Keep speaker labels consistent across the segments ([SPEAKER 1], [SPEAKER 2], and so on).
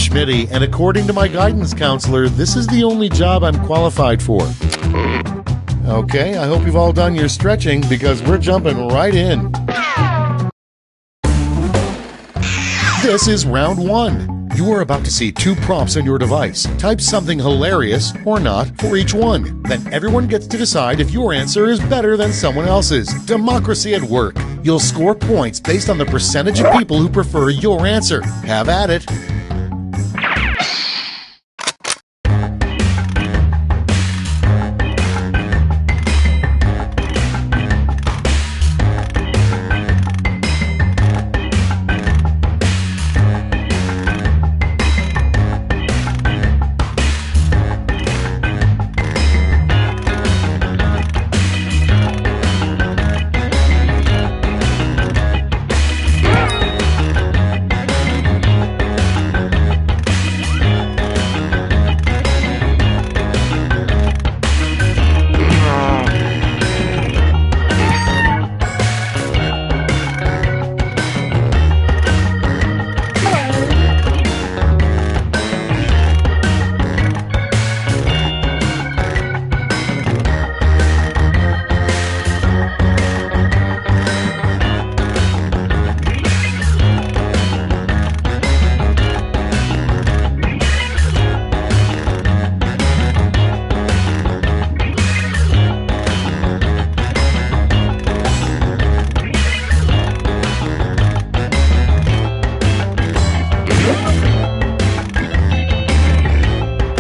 [SPEAKER 1] Schmitty, and according to my guidance counselor, this is the only job I'm qualified for. Okay, I hope you've all done your stretching because we're jumping right in. This is round 1. You are about to see 2 prompts on your device. Type something hilarious or not for each one. Then everyone gets to decide if your answer is better than someone else's. Democracy at work. You'll score points based on the percentage of people who prefer your answer. Have at it.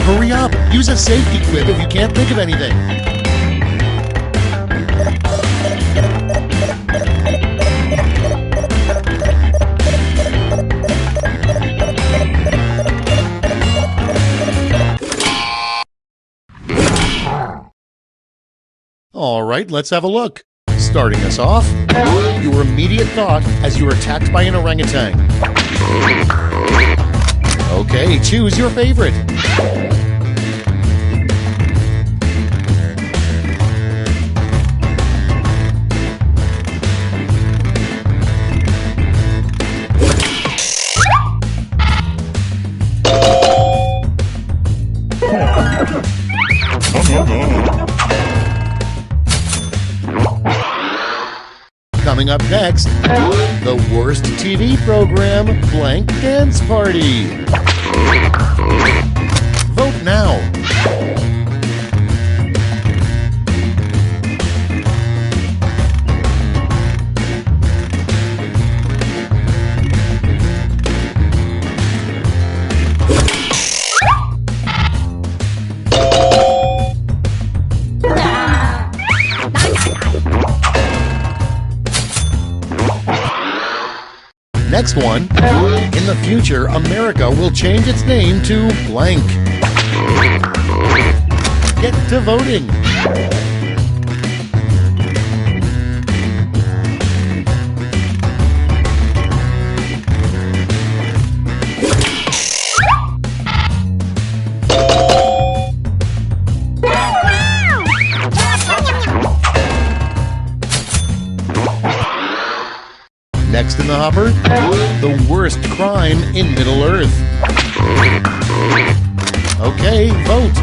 [SPEAKER 1] Hurry up! Use a safety quip if you can't think of anything. All right, let's have a look. Starting us off, your immediate thought as you are attacked by an orangutan. Okay, choose your favorite. Coming up next, the worst TV program, Blank Dance Party. Vote now. Next one, in the future, America will change its name to blank. Get to voting. Next in the hopper, the worst crime in Middle-earth. Okay, vote.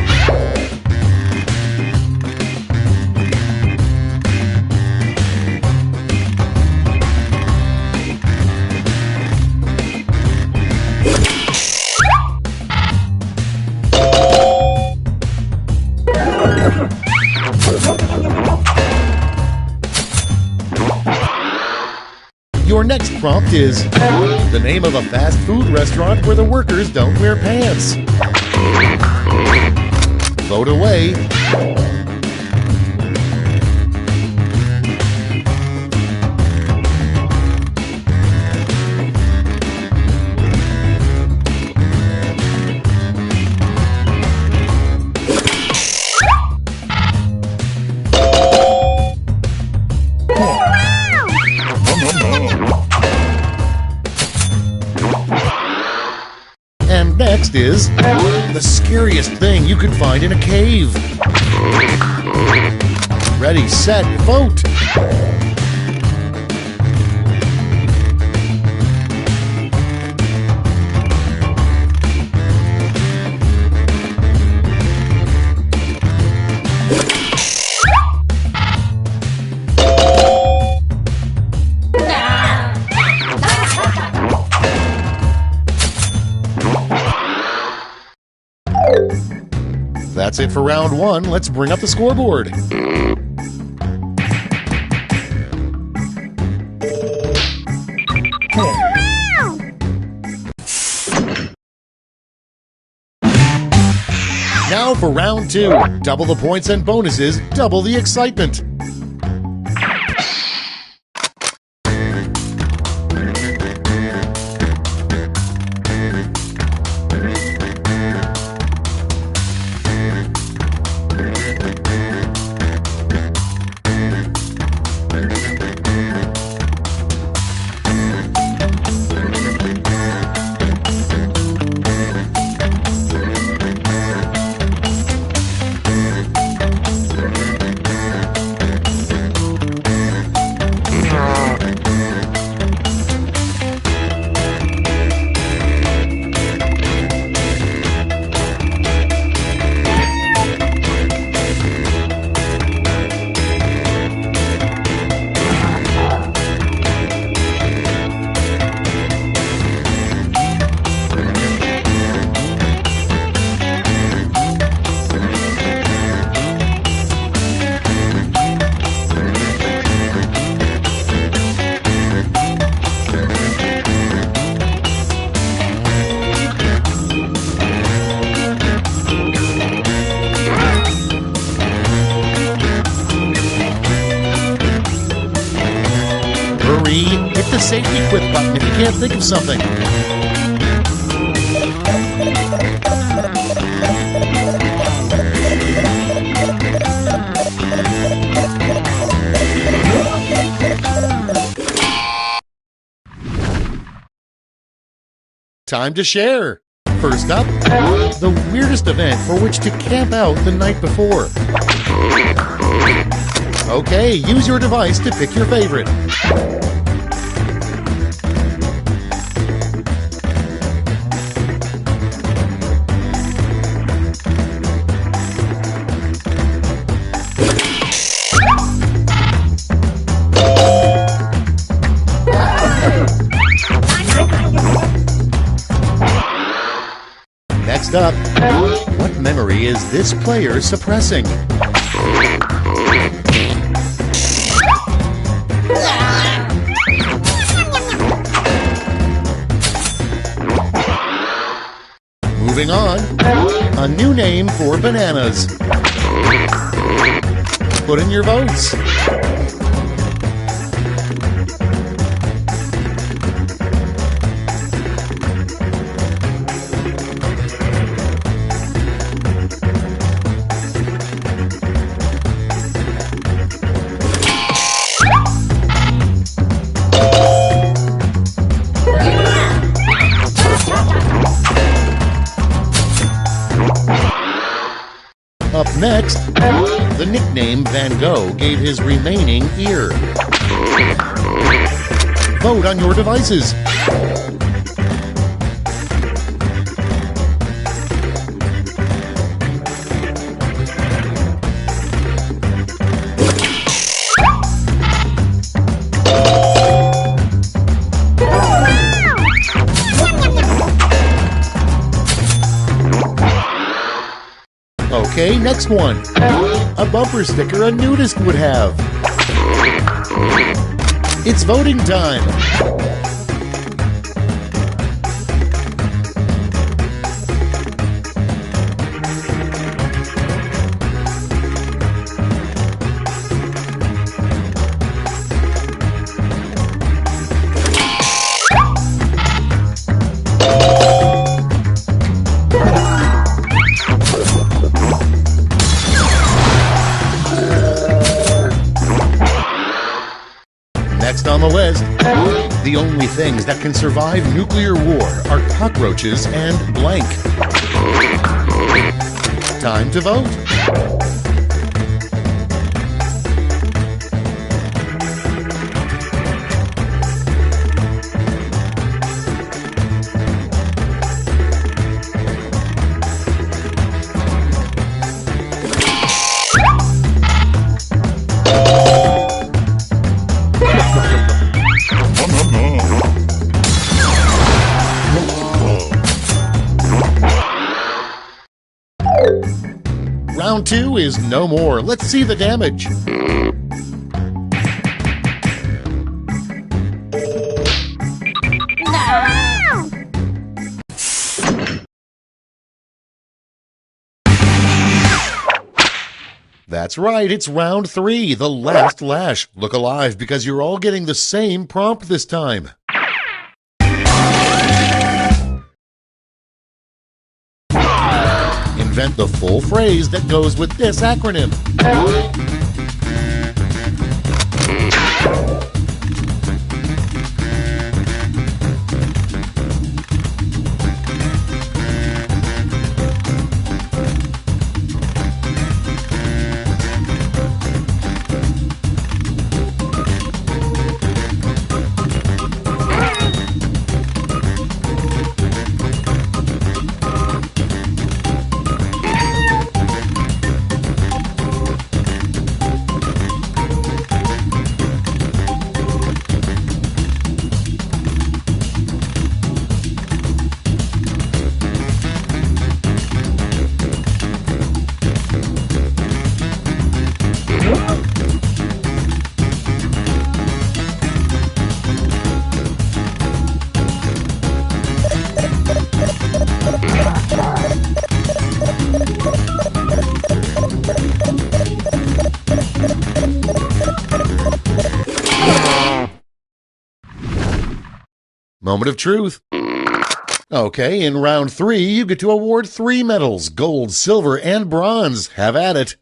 [SPEAKER 1] Your next prompt is the name of a fast food restaurant where the workers don't wear pants. Vote away. And next is the scariest thing you could find in a cave. Ready, set, vote! That's it for round one. Let's bring up the scoreboard. Now for round two. Double the points and bonuses, double the excitement. Hit the safety quit button if you can't think of something. Time to share. First up, the weirdest event for which to camp out the night before. Okay, use your device to pick your favorite. Next up, what memory is this player suppressing? Moving on, a new name for bananas. Put in your votes. Up next, the nickname Van Gogh gave his remaining ear. Vote on your devices. Okay, next one. A bumper sticker a nudist would have. It's voting time. Next on the list, the only things that can survive nuclear war are cockroaches and blank. Time to vote. Round 2 is no more. Let's see the damage. That's right, it's round 3, the last lash. Look alive because you're all getting the same prompt this time. Invent the full phrase that goes with this acronym. Moment of truth. Okay, in round 3, you get to award 3 medals, gold, silver, and bronze. Have at it.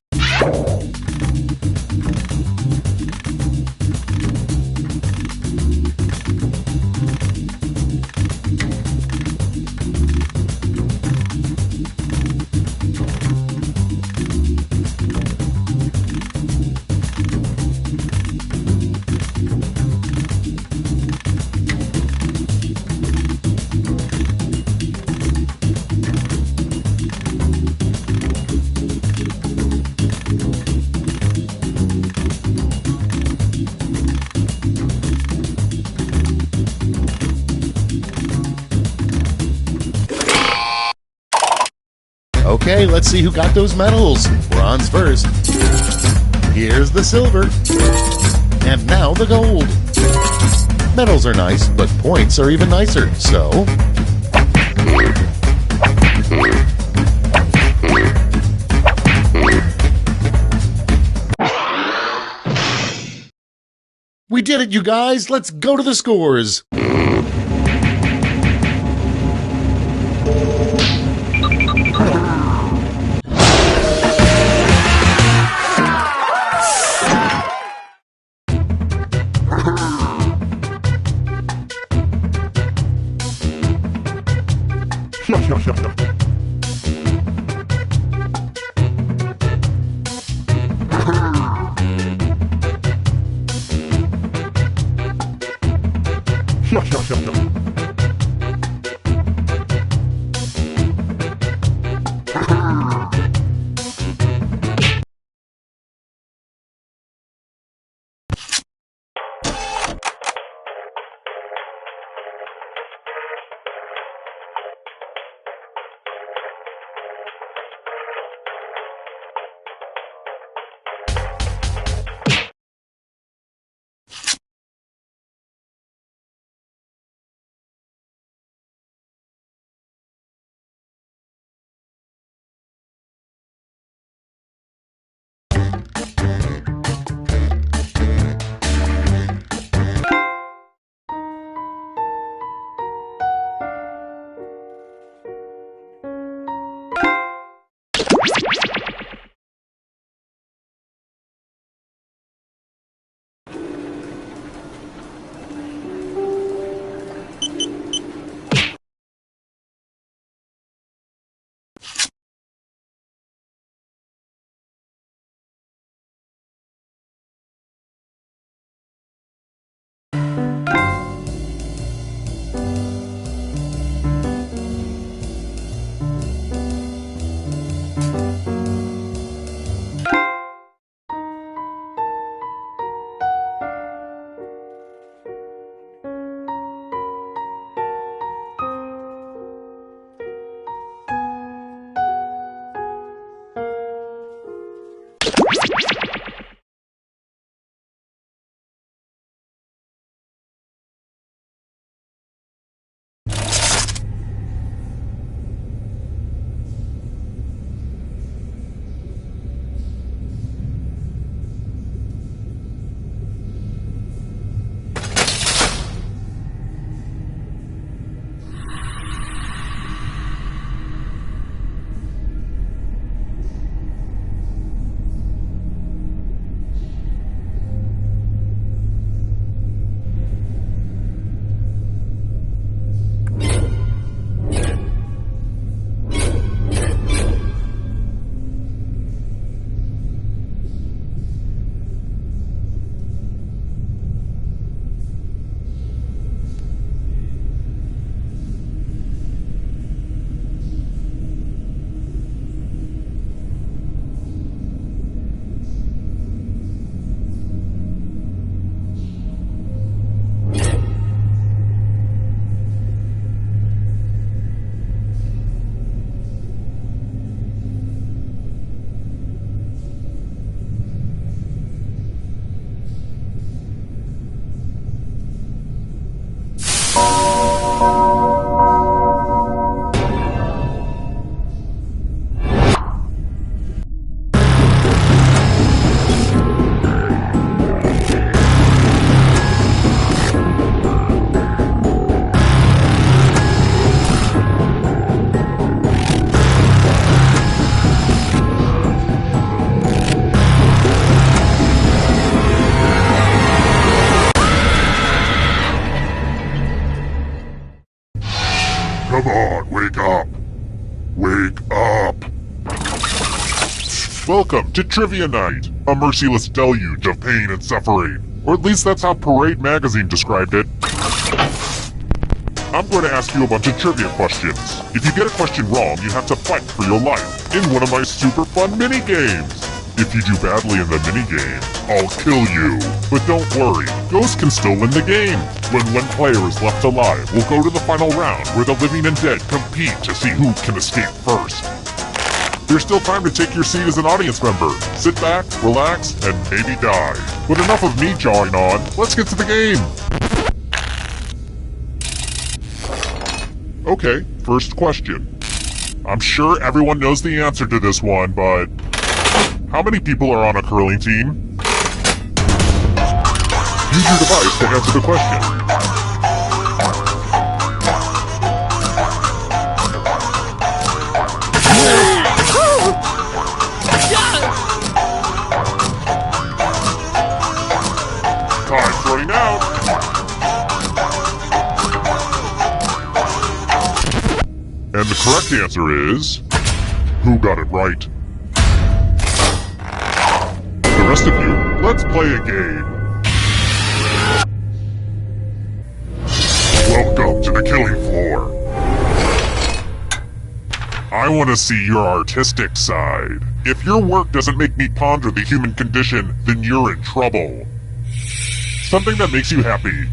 [SPEAKER 1] Okay, let's see who got those medals. Bronze first. Here's the silver. And now the gold. Medals are nice, but points are even nicer, so... We did it, you guys! Let's go to the scores!
[SPEAKER 2] Come on, wake up. Wake up. Welcome to Trivia Night, a merciless deluge of pain and suffering. Or at least that's how Parade magazine described it. I'm going to ask you a bunch of trivia questions. If you get a question wrong, you have to fight for your life in one of my super fun mini-games. If you do badly in the minigame, I'll kill you. But don't worry, ghosts can still win the game. When one player is left alive, we'll go to the final round where the living and dead compete to see who can escape first. There's still time to take your seat as an audience member. Sit back, relax, and maybe die. But enough of me jawing on, let's get to the game. Okay, first question. I'm sure everyone knows the answer to this one, but how many people are on a curling team? Use your device to answer the question. Time's running out. And the correct answer is... who got it right? The rest of you, let's play a game. Welcome to the killing floor. I want to see your artistic side. If your work doesn't make me ponder the human condition, then you're in trouble. Something that makes you happy.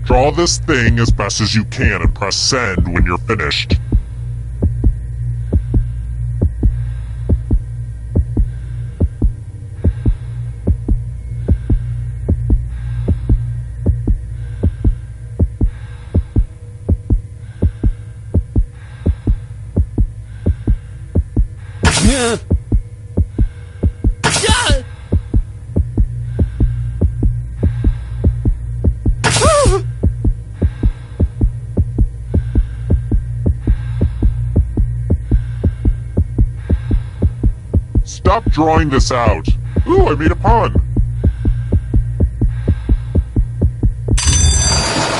[SPEAKER 2] Draw this thing as best as you can and press send when you're finished. Stop drawing this out. Ooh, I made a pun.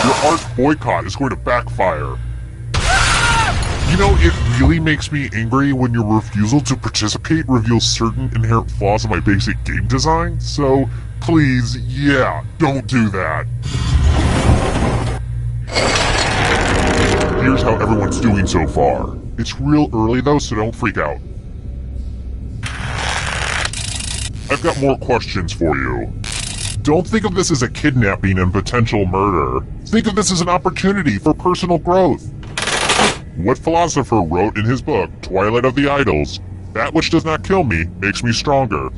[SPEAKER 2] Your art boycott is going to backfire. You know, it really makes me angry when your refusal to participate reveals certain inherent flaws in my basic game design, so please, yeah, don't do that. Here's how everyone's doing so far. It's real early though, so don't freak out. I've got more questions for you. Don't think of this as a kidnapping and potential murder. Think of this as an opportunity for personal growth. What philosopher wrote in his book, Twilight of the Idols, "That which does not kill me makes me stronger"?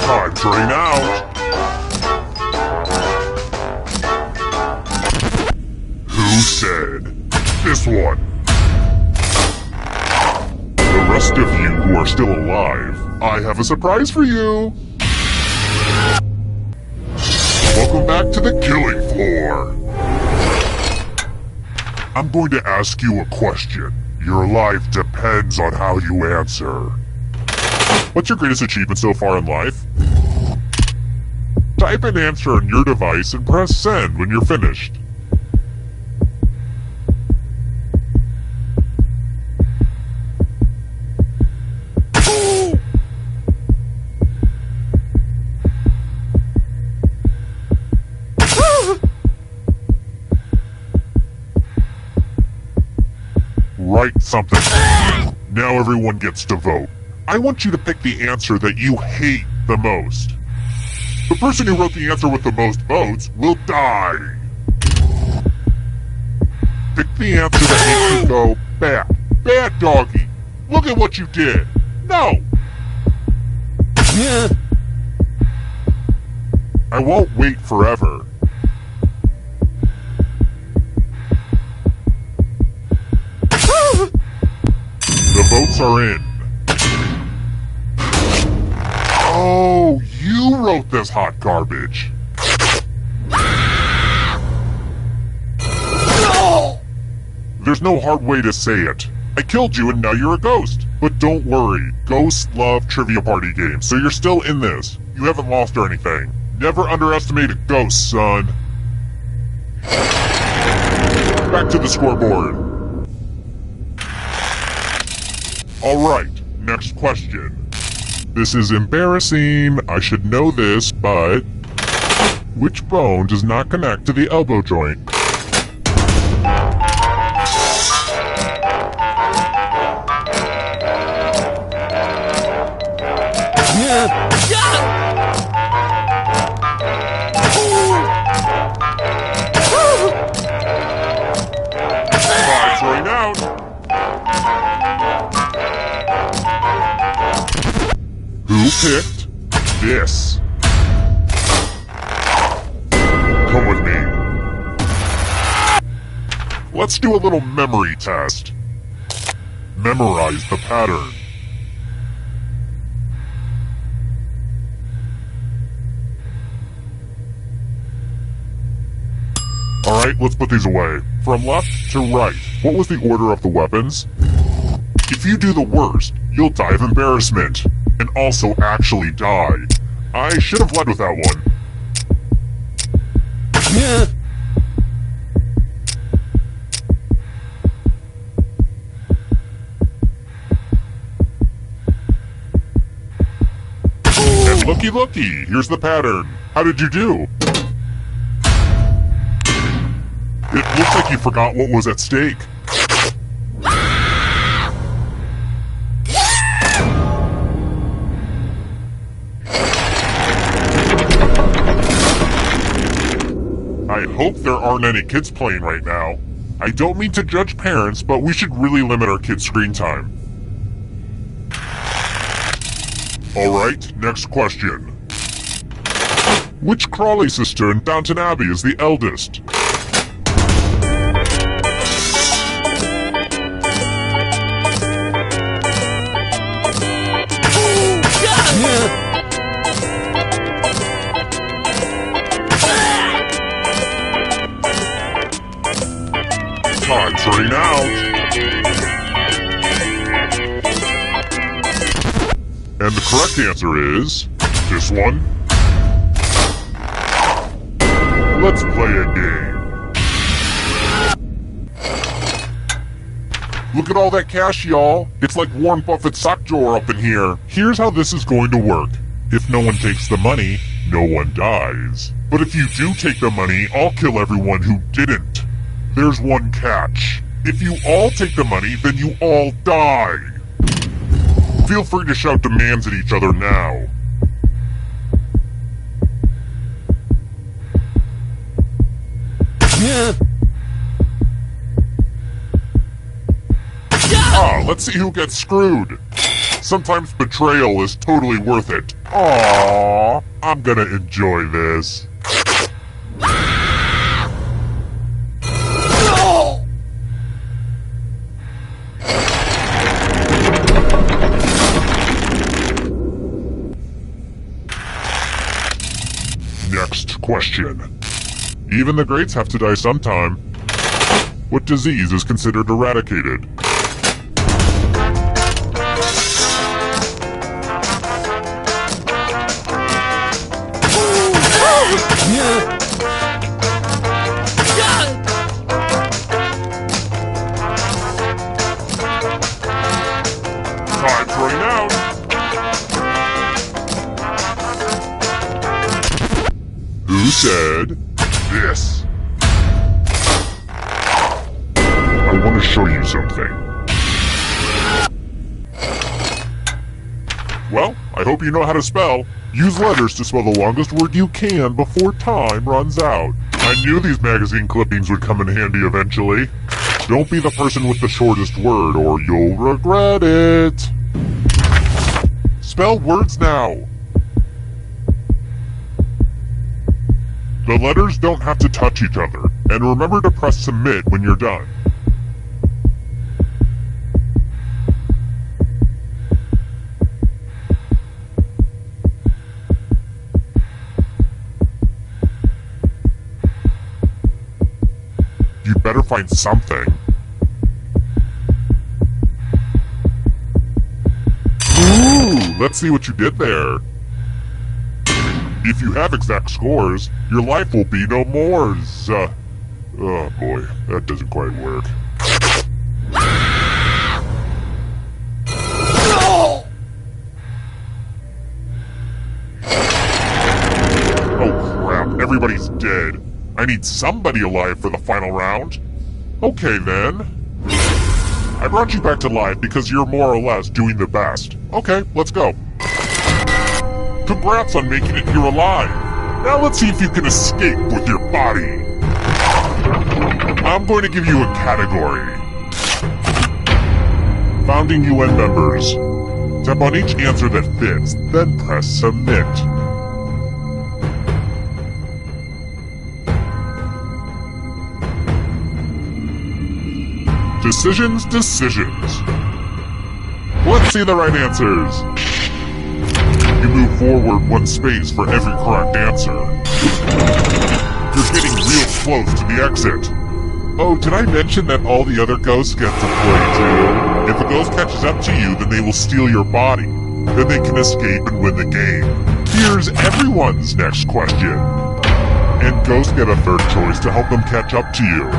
[SPEAKER 2] Time's running out. Who said this one? The rest of you who are still alive, I have a surprise for you. Welcome back to the killing floor. I'm going to ask you a question. Your life depends on how you answer. What's your greatest achievement so far in life? Type an answer on your device and press send when you're finished. Write something. Now everyone gets to vote. I want you to pick the answer that you hate the most. The person who wrote the answer with the most votes will die. Pick the answer that makes you go, bad. Bad doggy. Look at what you did. No. I won't wait forever. The votes are in. Oh, you wrote this hot garbage. There's no hard way to say it. I killed you and now you're a ghost. But don't worry, ghosts love trivia party games, so you're still in this. You haven't lost or anything. Never underestimate a ghost, son. Back to the scoreboard. Alright, next question. This is embarrassing, I should know this, but... which bone does not connect to the elbow joint? Time's running out. Who picked this? Come with me. Let's do a little memory test. Memorize the pattern. Alright, let's put these away. From left to right, what was the order of the weapons? If you do the worst, you'll die of embarrassment. And also actually die. I should have led with that one. And looky, here's the pattern. How did you do? It looks like you forgot what was at stake. I hope there aren't any kids playing right now. I don't mean to judge parents, but we should really limit our kids' screen time. Alright, next question. Which Crawley sister in Downton Abbey is the eldest? Time's running out. And the correct answer is this one. Let's play a game. Look at all that cash, y'all. It's like Warren Buffett's sock drawer up in here. Here's how this is going to work. If no one takes the money, no one dies. But if you do take the money, I'll kill everyone who didn't. There's one catch. If you all take the money, then you all die. Feel free to shout demands at each other now. Let's see who gets screwed. Sometimes betrayal is totally worth it. Aww, I'm gonna enjoy this. Next question. Even the greats have to die sometime. What disease is considered eradicated? Time's running out. Who said this? I want to show you something. Well, I hope you know how to spell. Use letters to spell the longest word you can before time runs out. I knew these magazine clippings would come in handy eventually. Don't be the person with the shortest word or you'll regret it. Spell words now. The letters don't have to touch each other, and remember to press submit when you're done. You'd better find something. let's see what you did there. If you have exact scores, your life will be no more. Oh boy, that doesn't quite work. Oh crap, everybody's dead. I need somebody alive for the final round. Okay then. I brought you back to life because you're more or less doing the best. Okay, let's go. Congrats on making it here alive. Now let's see if you can escape with your body. I'm going to give you a category. Founding UN members. Tap on each answer that fits, then press submit. Decisions. Let's see the right answers. You move forward one space for every correct answer. You're getting real close to the exit. Oh, did I mention that all the other ghosts get to play too? If a ghost catches up to you, then they will steal your body. Then they can escape and win the game. Here's everyone's next question. And ghosts get a third choice to help them catch up to you.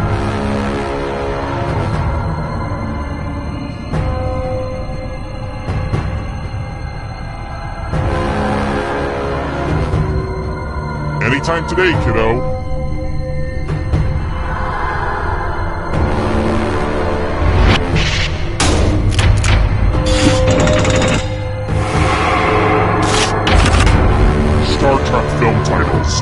[SPEAKER 2] Anytime today, kiddo. Star Trek film titles.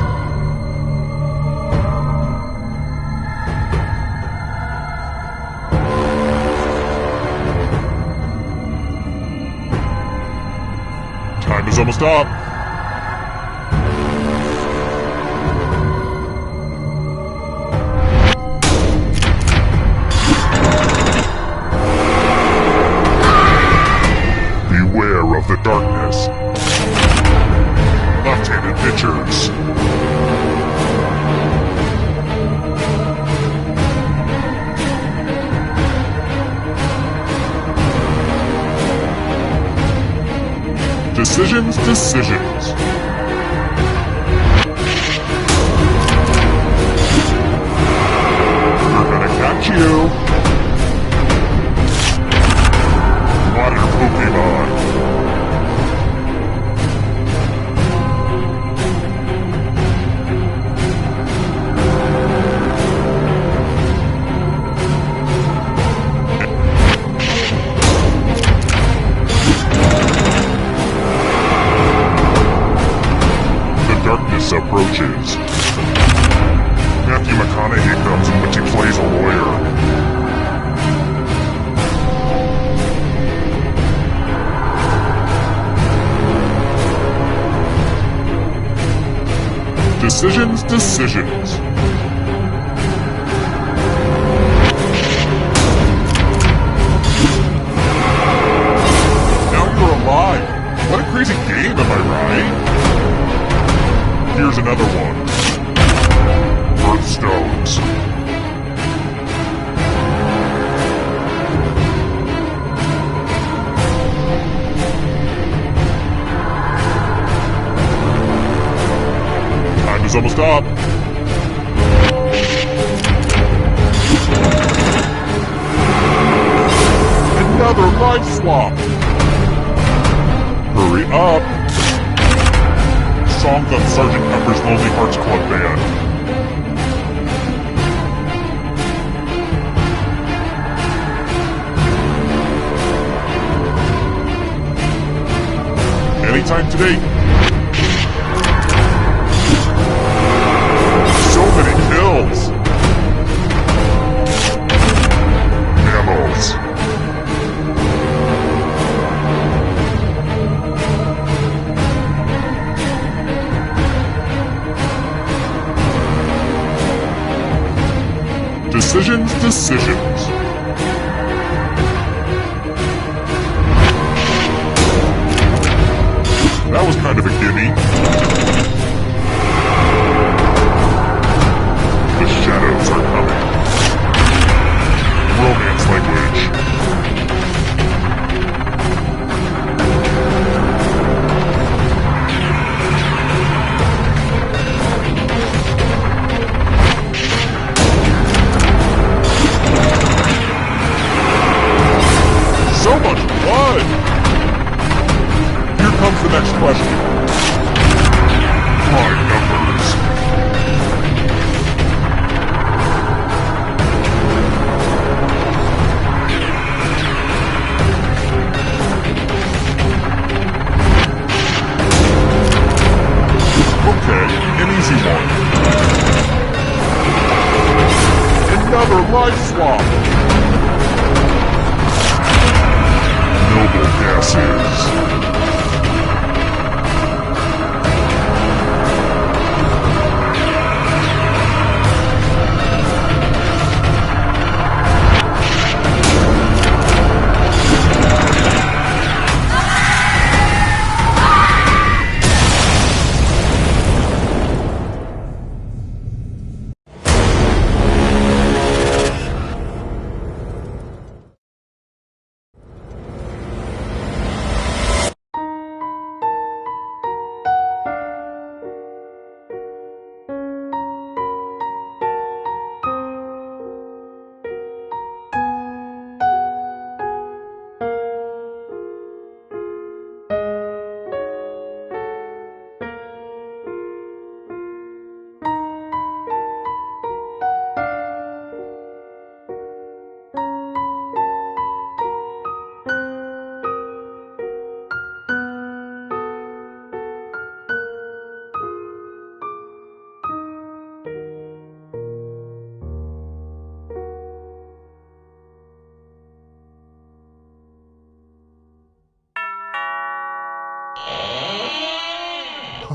[SPEAKER 2] Time is almost up. Of the darkness. Left-handed pitchers. Decisions. We're gonna catch you. Water Pokemon. Approaches. Matthew McConaughey comes in which he plays a lawyer. Decisions. Now you're alive. What a crazy game, am I right? Here's another one. Birthstones. Time is almost up. Another life swap. Hurry up. Songs on Sergeant Pepper's Lonely Hearts Club Band. Anytime today. So many kills. Mammals. Decisions. That was kind of a gimme. The shadows are coming. Romance language. question. Prime numbers. Okay, an easy one. Another life swap. Noble gases.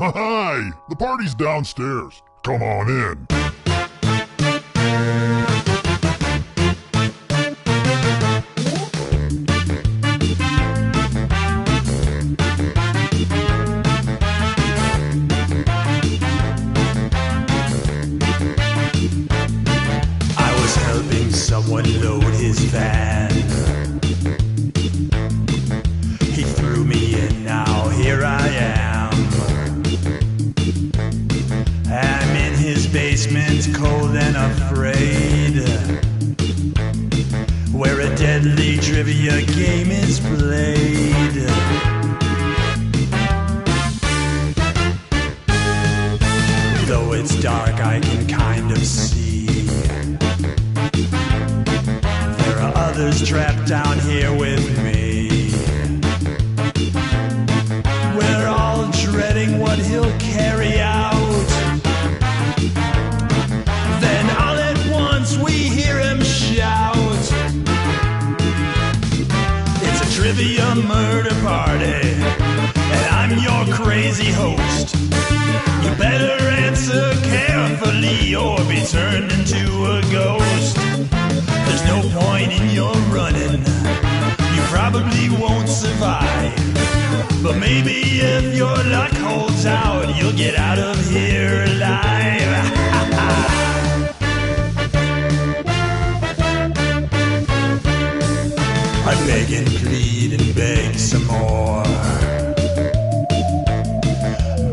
[SPEAKER 2] Hi! The party's downstairs. Come on in.
[SPEAKER 3] I was helping someone load his van. He threw me in, now here I am. I'm in his basement, cold and afraid, where a deadly trivia game is played. Though it's dark, I can kind of see there are others trapped down here with me. We're all dreading what he'll carry out. Then all at once we hear him shout. It's a trivia murder party, and I'm your crazy host. You better answer carefully or be turned into a ghost. There's no point in your running, you probably won't survive. But maybe if your luck holds out, you'll get out of here alive. I beg and plead and beg some more,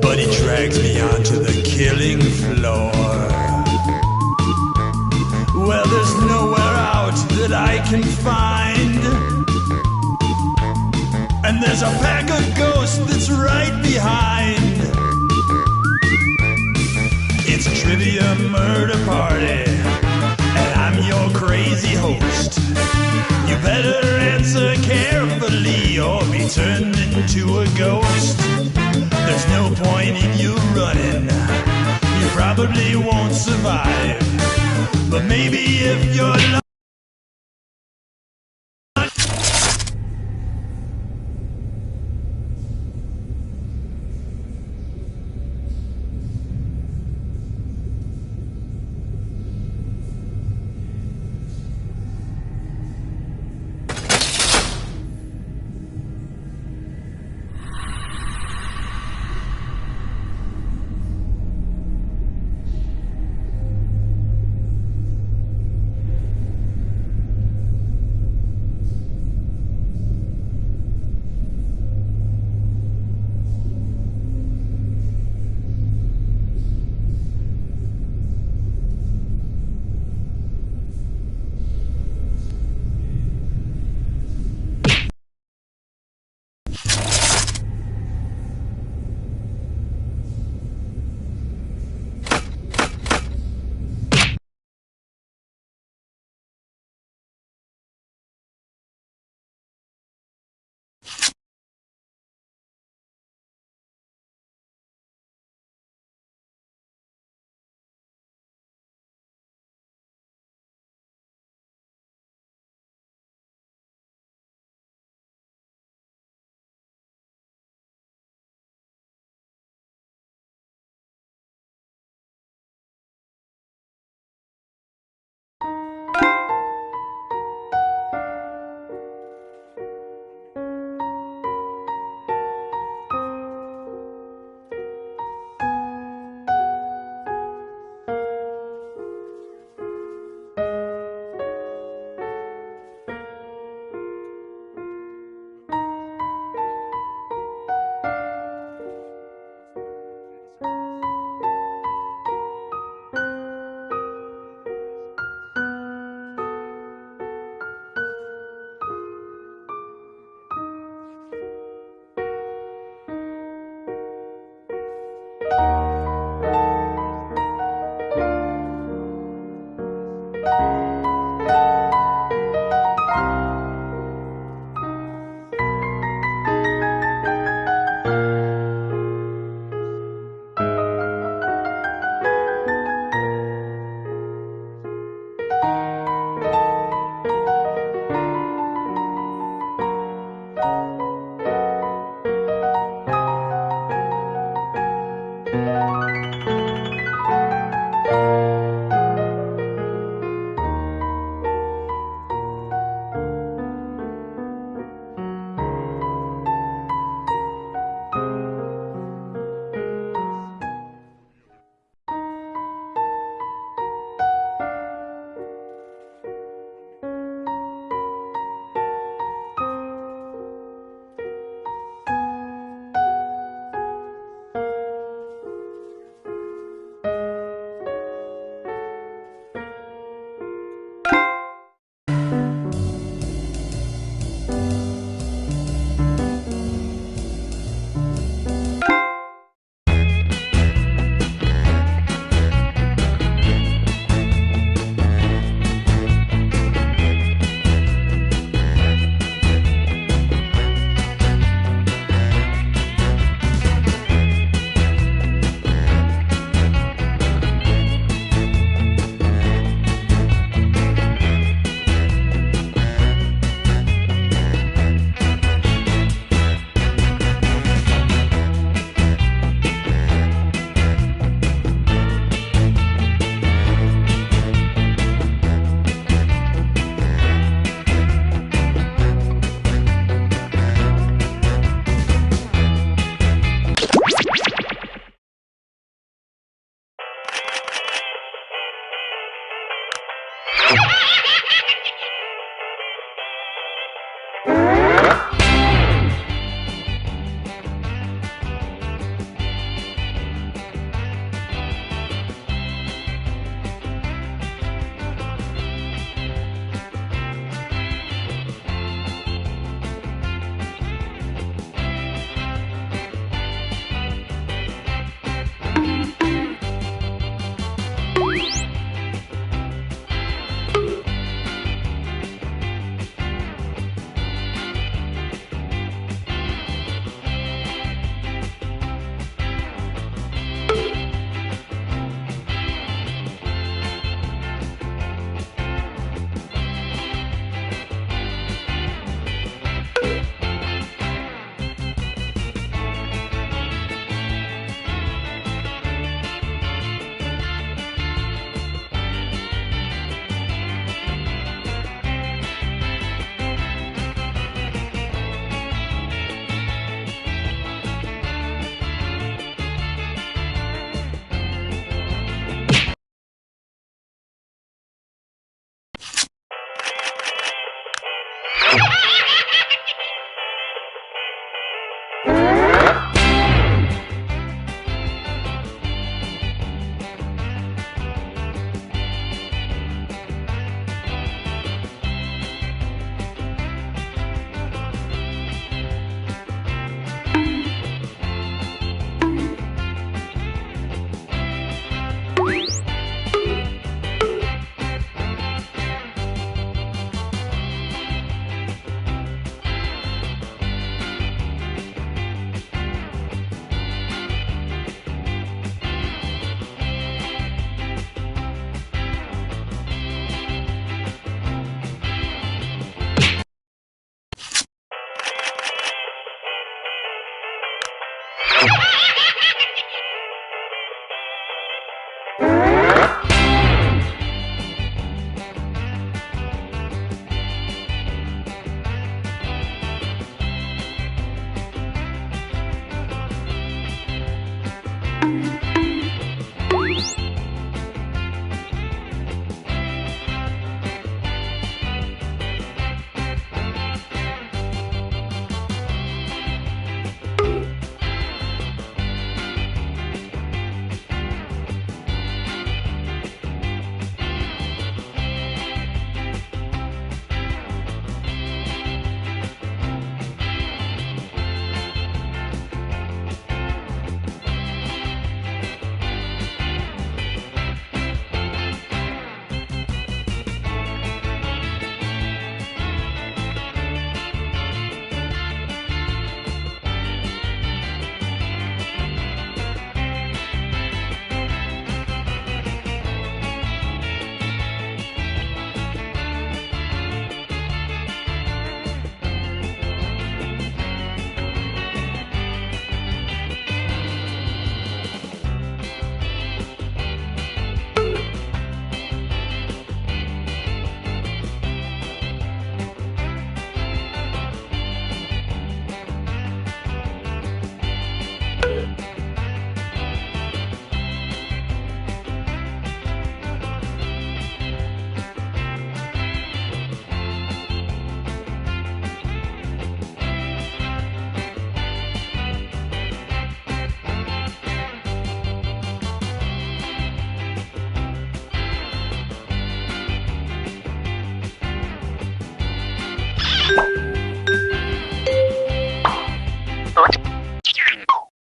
[SPEAKER 3] but he drags me onto the killing floor. Well, there's nowhere out that I can find, and there's a pack of ghosts that's right behind. It's a trivia murder party, and I'm your crazy host. You better answer carefully or be turned into a ghost. There's no point in you running, you probably won't survive. But maybe if you're lucky,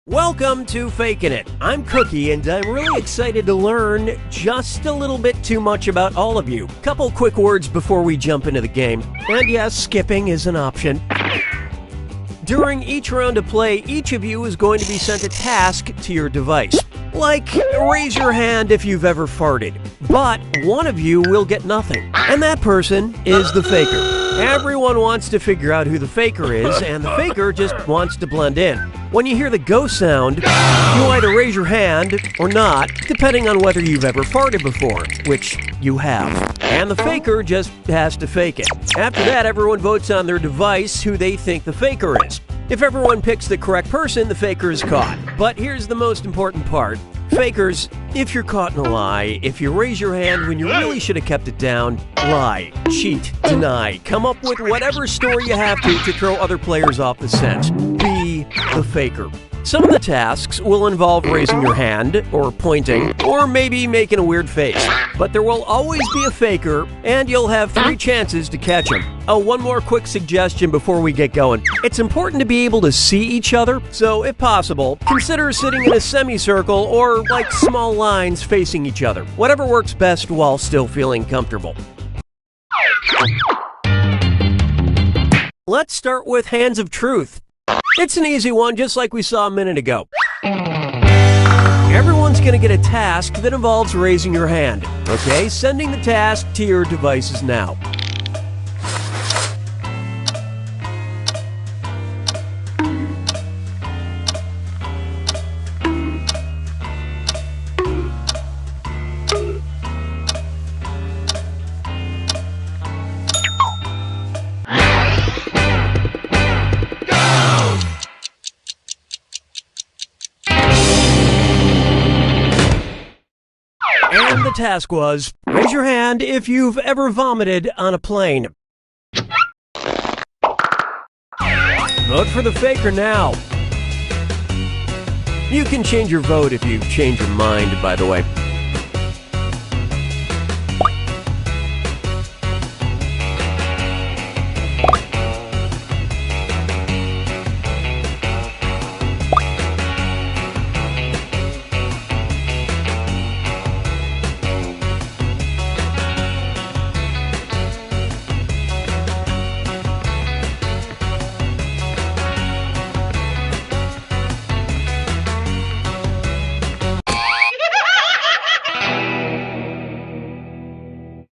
[SPEAKER 4] Welcome to Fakin' It. I'm Cookie, and I'm really excited to learn just a little bit too much about all of you. Couple quick words before we jump into the game. And yes, skipping is an option. During each round of play, each of you is going to be sent a task to your device. Like, raise your hand if you've ever farted. But one of you will get nothing. And that person is the faker. Everyone wants to figure out who the faker is, and the faker just wants to blend in. When you hear the go sound, you either raise your hand or not, depending on whether you've ever farted before, which you have. And the faker just has to fake it. After that, everyone votes on their device who they think the faker is. If everyone picks the correct person, the faker is caught. But here's the most important part. Fakers, if you're caught in a lie, if you raise your hand when you really should have kept it down, lie, cheat, deny, come up with whatever story you have to throw other players off the scent. Be the faker. Some of the tasks will involve raising your hand, or pointing, or maybe making a weird face. But there will always be a faker, and you'll have 3 chances to catch him. Oh, one more quick suggestion before we get going. It's important to be able to see each other, so if possible, consider sitting in a semicircle or like small lines facing each other. Whatever works best while still feeling comfortable. Let's start with Hands of Truth. It's an easy one, just like we saw a minute ago. Everyone's going to get a task that involves raising your hand. Okay, sending the task to your devices now. And the task was, raise your hand if you've ever vomited on a plane. Vote for the faker now. You can change your vote if you change your mind, by the way.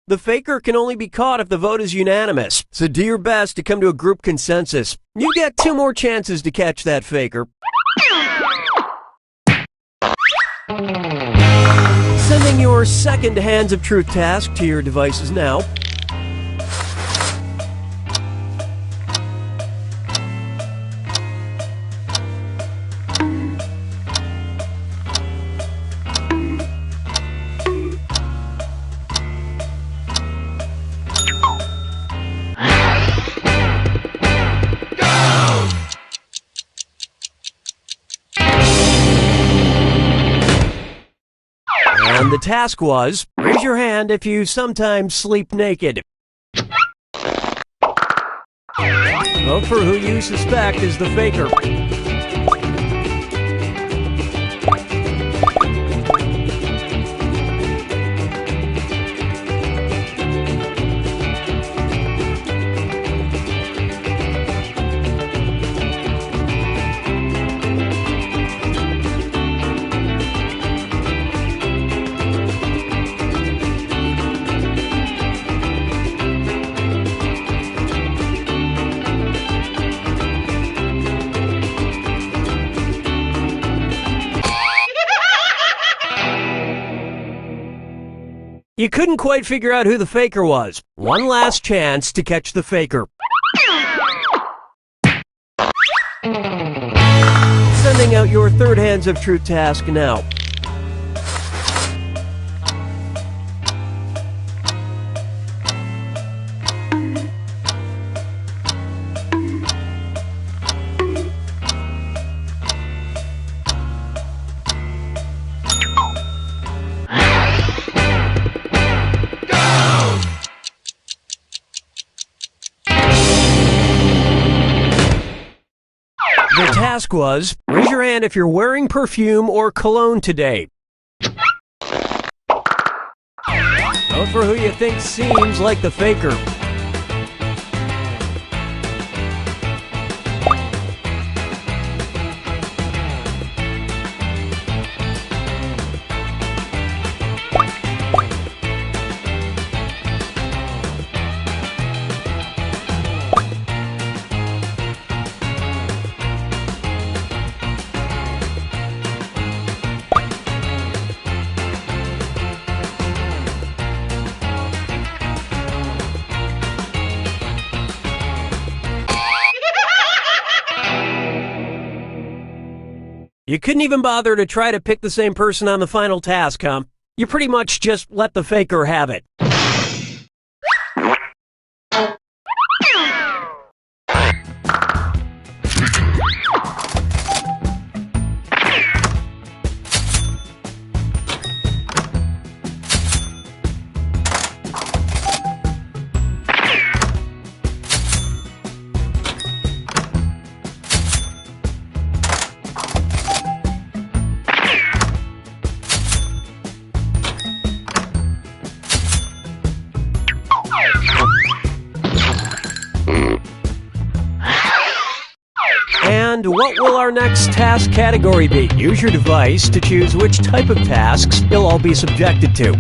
[SPEAKER 4] The faker can only be caught if the vote is unanimous, so do your best to come to a group consensus. You get 2 more chances to catch that faker. Sending your second Hands of Truth task to your devices now. And the task was, raise your hand if you sometimes sleep naked. Vote for who you suspect is the faker. You couldn't quite figure out who the faker was. One last chance to catch the faker. Sending out your third Hands of Truth task now. The task was, raise your hand if you're wearing perfume or cologne today. Vote for who you think seems like the faker. You couldn't even bother to try to pick the same person on the final task, huh? You pretty much just let the faker have it. And what will our next task category be? Use your device to choose which type of tasks you'll all be subjected to.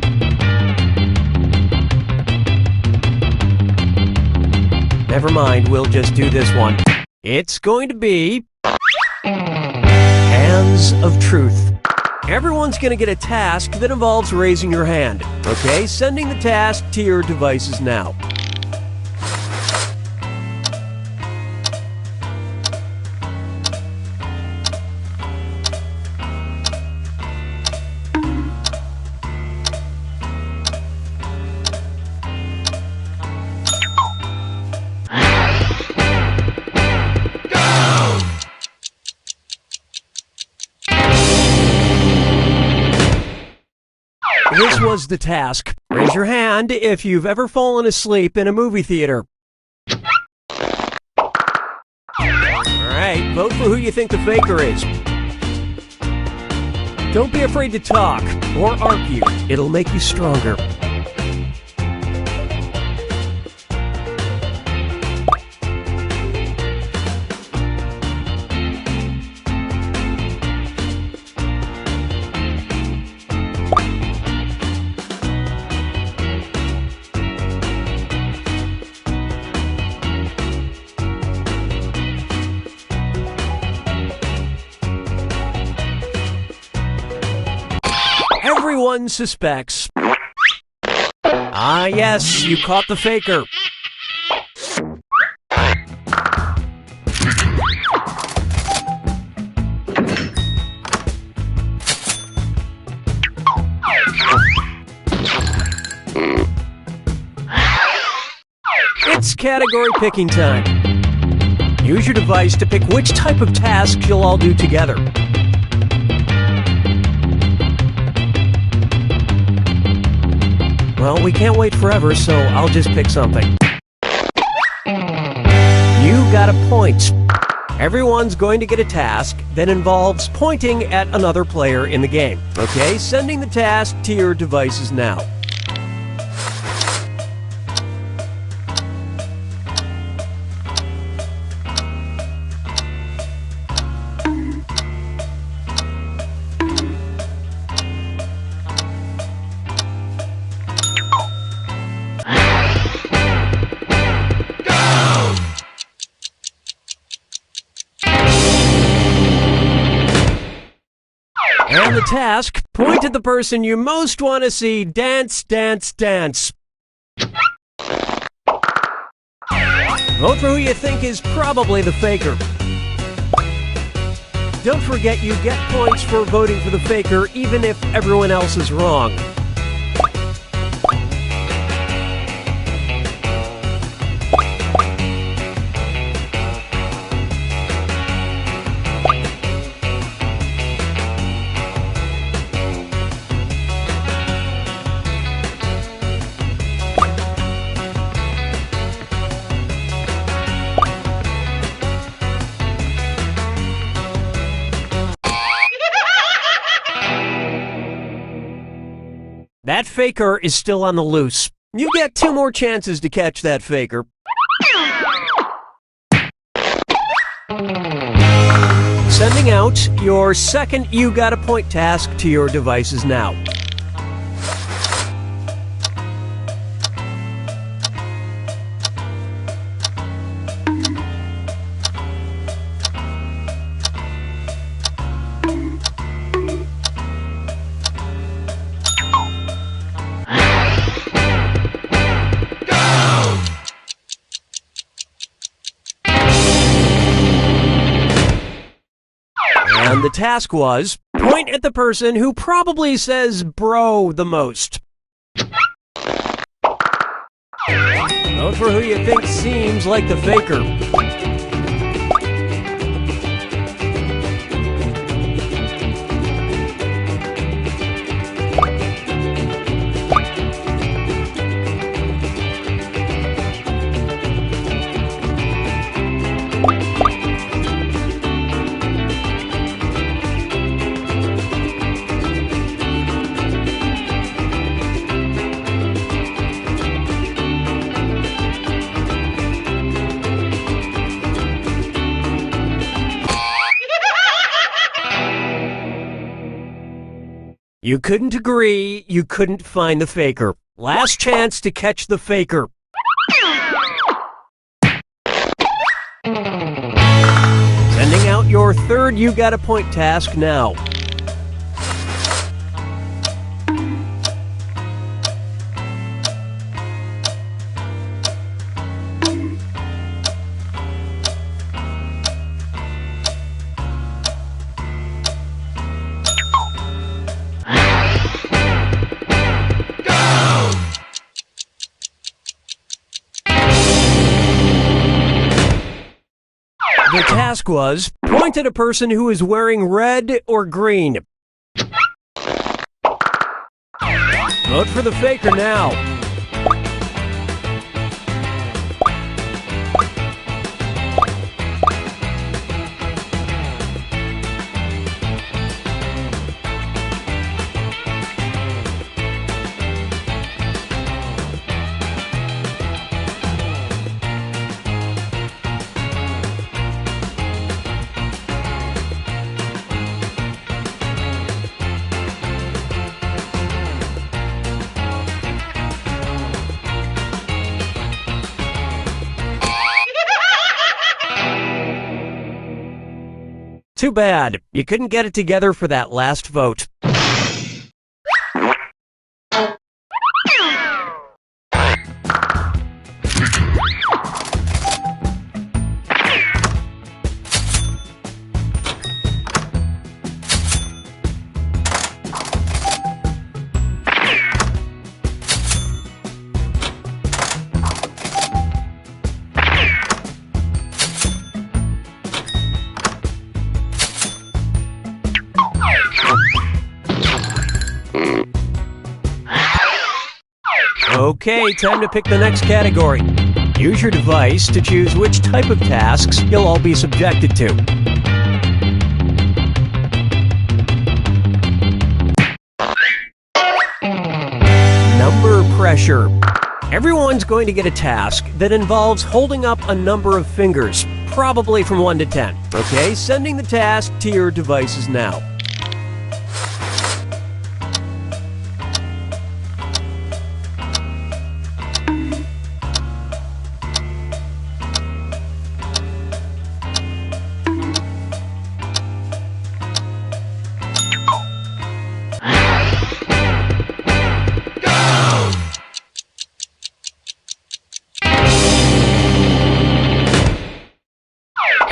[SPEAKER 4] Never mind, we'll just do this one. It's going to be Hands of Truth. Everyone's going to get a task that involves raising your hand. Okay, sending the task to your devices now. This was the task. Raise your hand if you've ever fallen asleep in a movie theater. Alright, vote for who you think the faker is. Don't be afraid to talk or argue. It'll make you stronger. everyone suspects. Ah, yes, you caught the faker. It's category picking time. Use your device to pick which type of task you'll all do together. Well, we can't wait forever, so I'll just pick something. You got a point. Everyone's going to get a task that involves pointing at another player in the game. Okay, sending the task to your devices now. And the task, point at the person you most want to see dance, dance, dance. Vote for who you think is probably the faker. Don't forget you get points for voting for the faker even if everyone else is wrong. That faker is still on the loose. You get 2 more chances to catch that faker. Sending out your second You Got a Point task to your devices now. And the task was, point at the person who probably says bro the most. Vote for who you think seems like the faker. You couldn't agree, you couldn't find the faker. Last chance to catch the faker. Sending out your third You Got a Point task now. The task was, point at a person who is wearing red or green. Vote for the faker now. Too bad. You couldn't get it together for that last vote. Okay, time to pick the next category. Use your device to choose which type of tasks you'll all be subjected to. Number pressure. Everyone's going to get a task that involves holding up a number of fingers, probably from 1 to 10. Okay, sending the task to your devices now.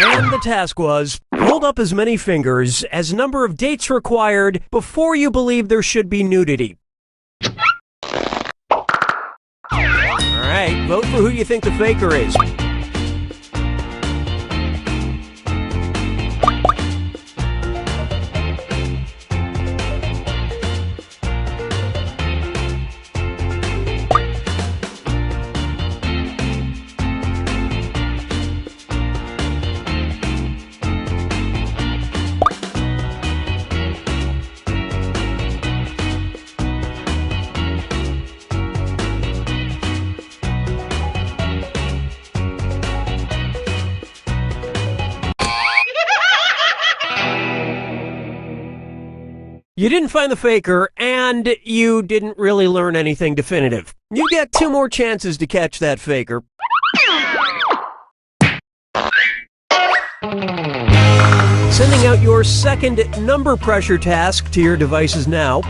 [SPEAKER 4] And the task was, hold up as many fingers as number of dates required before you believe there should be nudity. Alright, vote for who you think the faker is. You didn't find the faker, and you didn't really learn anything definitive. You get 2 more chances to catch that faker. Sending out your second number pressure task to your devices now.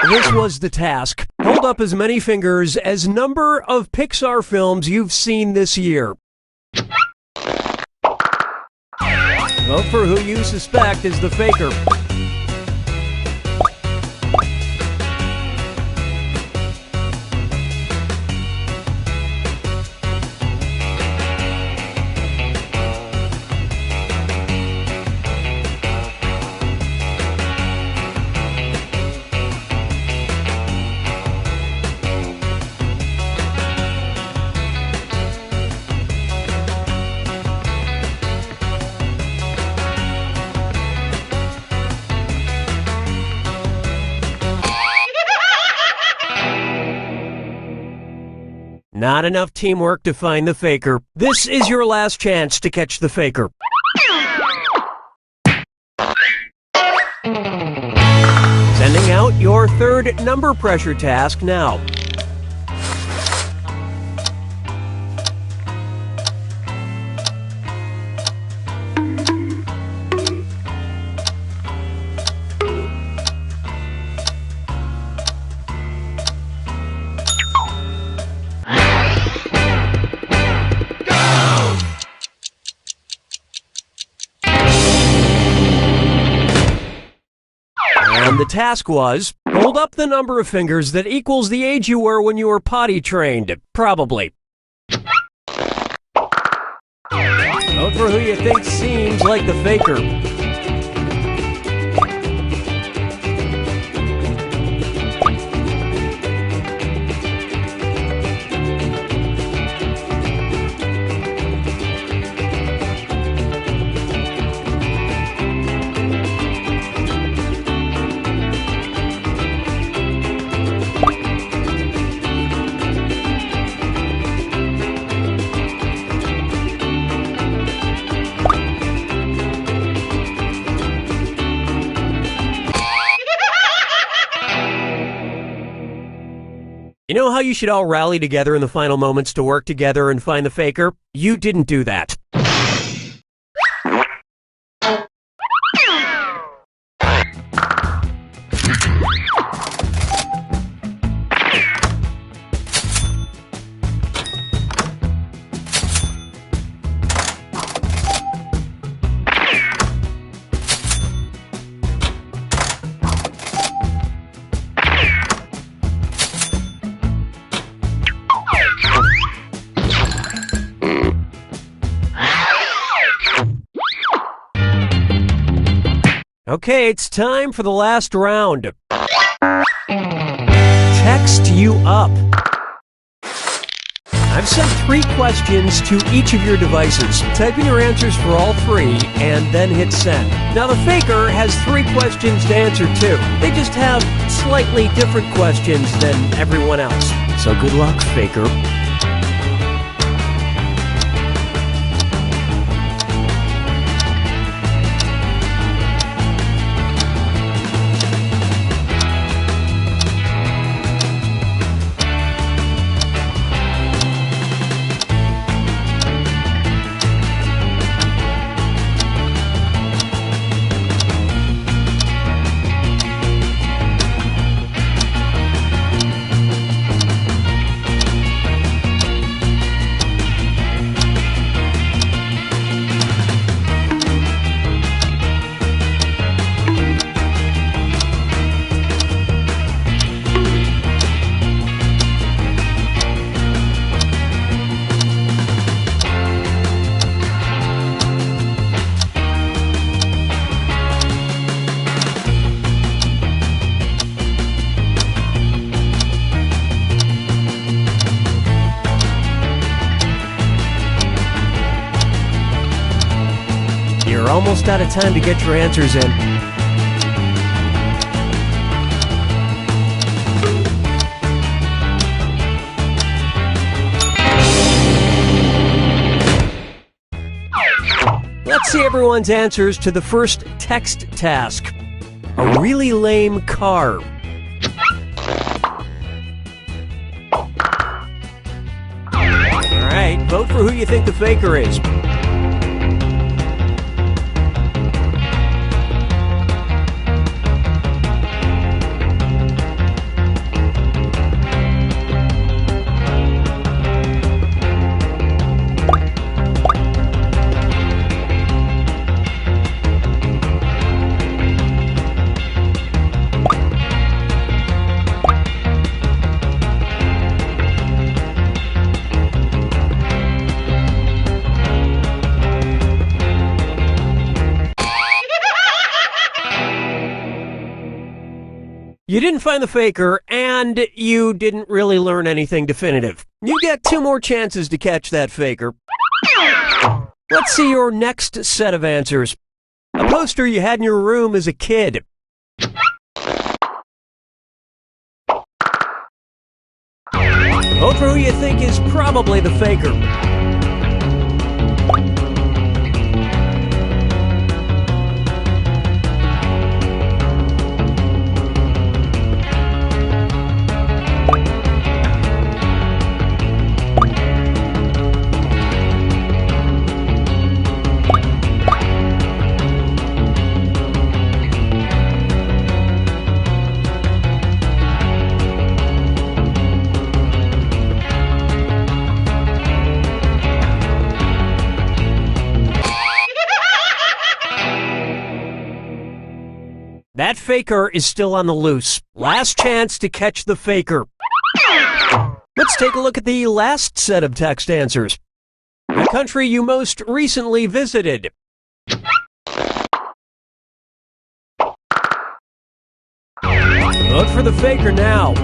[SPEAKER 4] This was the task. Hold up as many fingers as number of Pixar films you've seen this year. Vote for who you suspect is the faker. Not enough teamwork to find the faker. This is your last chance to catch the faker. Sending out your third number pressure task now. And the task was, hold up the number of fingers that equals the age you were when you were potty trained. Probably. Vote for who you think seems like the faker. You know how you should all rally together in the final moments to work together and find the faker? You didn't do that. Okay, it's time for the last round. Text you up. I've sent 3 questions to each of your devices. Type in your answers for all 3 and then hit send. Now the faker has 3 questions to answer too. They just have slightly different questions than everyone else. So good luck, faker. You're almost out of time to get your answers in. Let's see everyone's answers to the first text task. A really lame car. Alright, vote for who you think the faker is. You didn't find the faker, and you didn't really learn anything definitive. You get 2 more chances to catch that faker. Let's see your next set of answers. A poster you had in your room as a kid. Vote for who you think is probably the faker. That faker is still on the loose. Last chance to catch the faker. Let's take a look at the last set of text answers. The country you most recently visited. Vote for the faker now.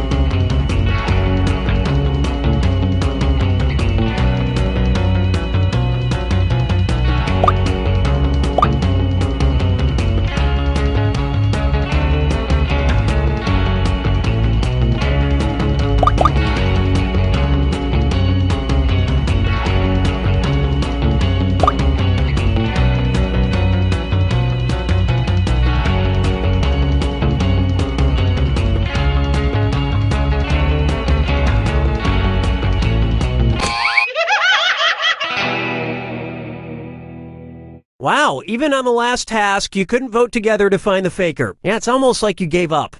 [SPEAKER 4] Wow, even on the last task, you couldn't vote together to find the faker. Yeah, it's almost like you gave up.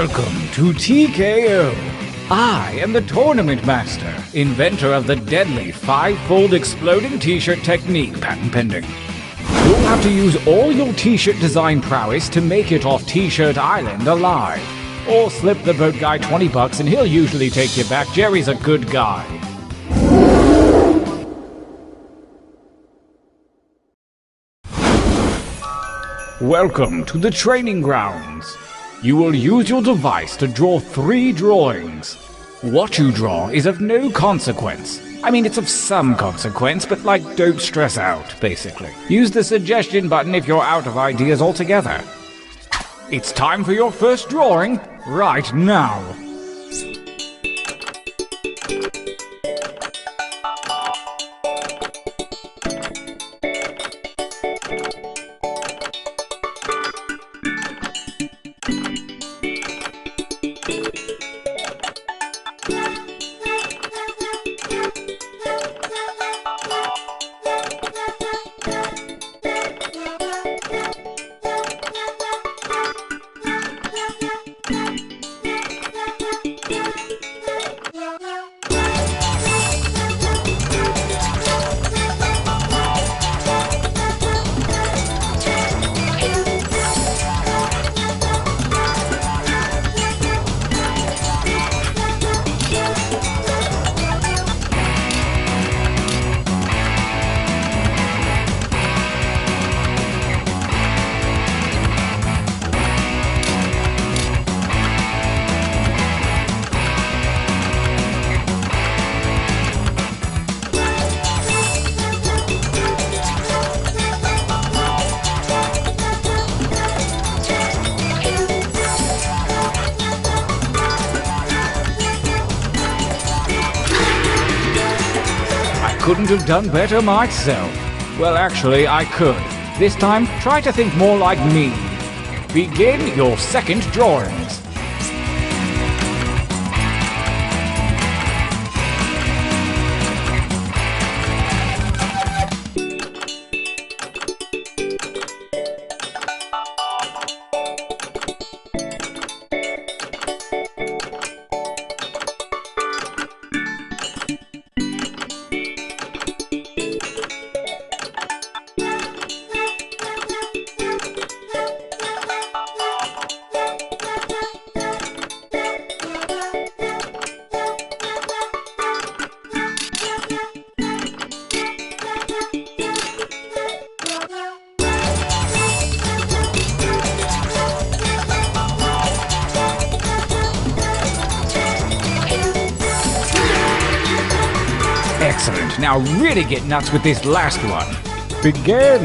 [SPEAKER 5] Welcome to TKO. I am the Tournament Master, inventor of the deadly five-fold exploding t-shirt technique, patent pending. You'll have to use all your t-shirt design prowess to make it off T-Shirt Island alive. Or slip the boat guy $20 and he'll usually take you back. Jerry's a good guy. Welcome to the training grounds. You will use your device to draw 3 drawings. What you draw is of no consequence. I mean, it's of some consequence, but don't stress out, basically. Use the suggestion button if you're out of ideas altogether. It's time for your first drawing, right now. Couldn't have done better myself. Well, actually, I could. This time, try to think more like me. Begin your second drawings. Excellent. Now really get nuts with this last one. Begin!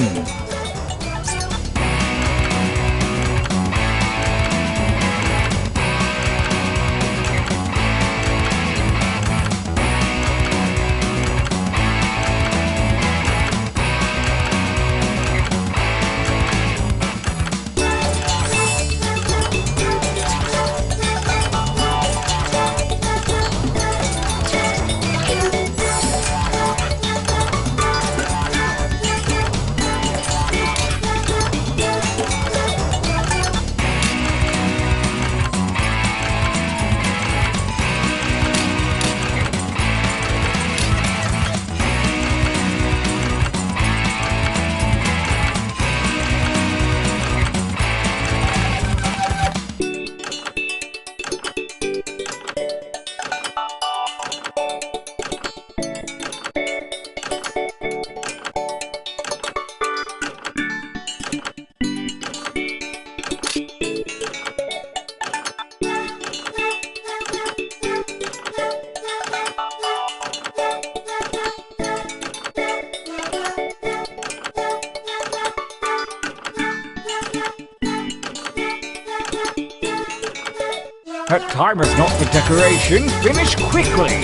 [SPEAKER 5] That time is not for decoration. Finish quickly!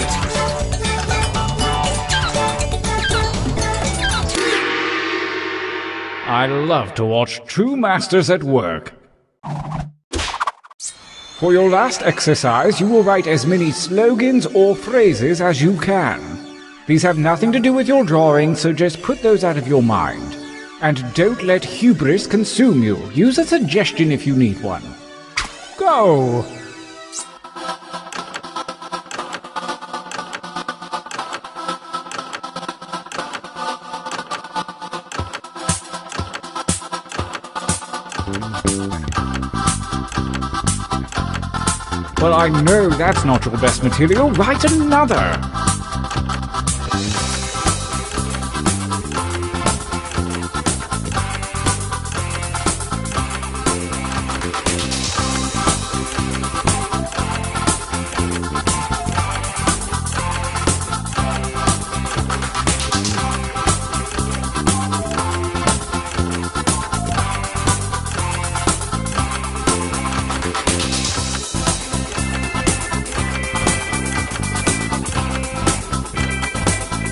[SPEAKER 5] I love to watch true masters at work. For your last exercise, you will write as many slogans or phrases as you can. These have nothing to do with your drawing, so just put those out of your mind. And don't let hubris consume you. Use a suggestion if you need one. Go! Well, I know that's not your best material. Write another.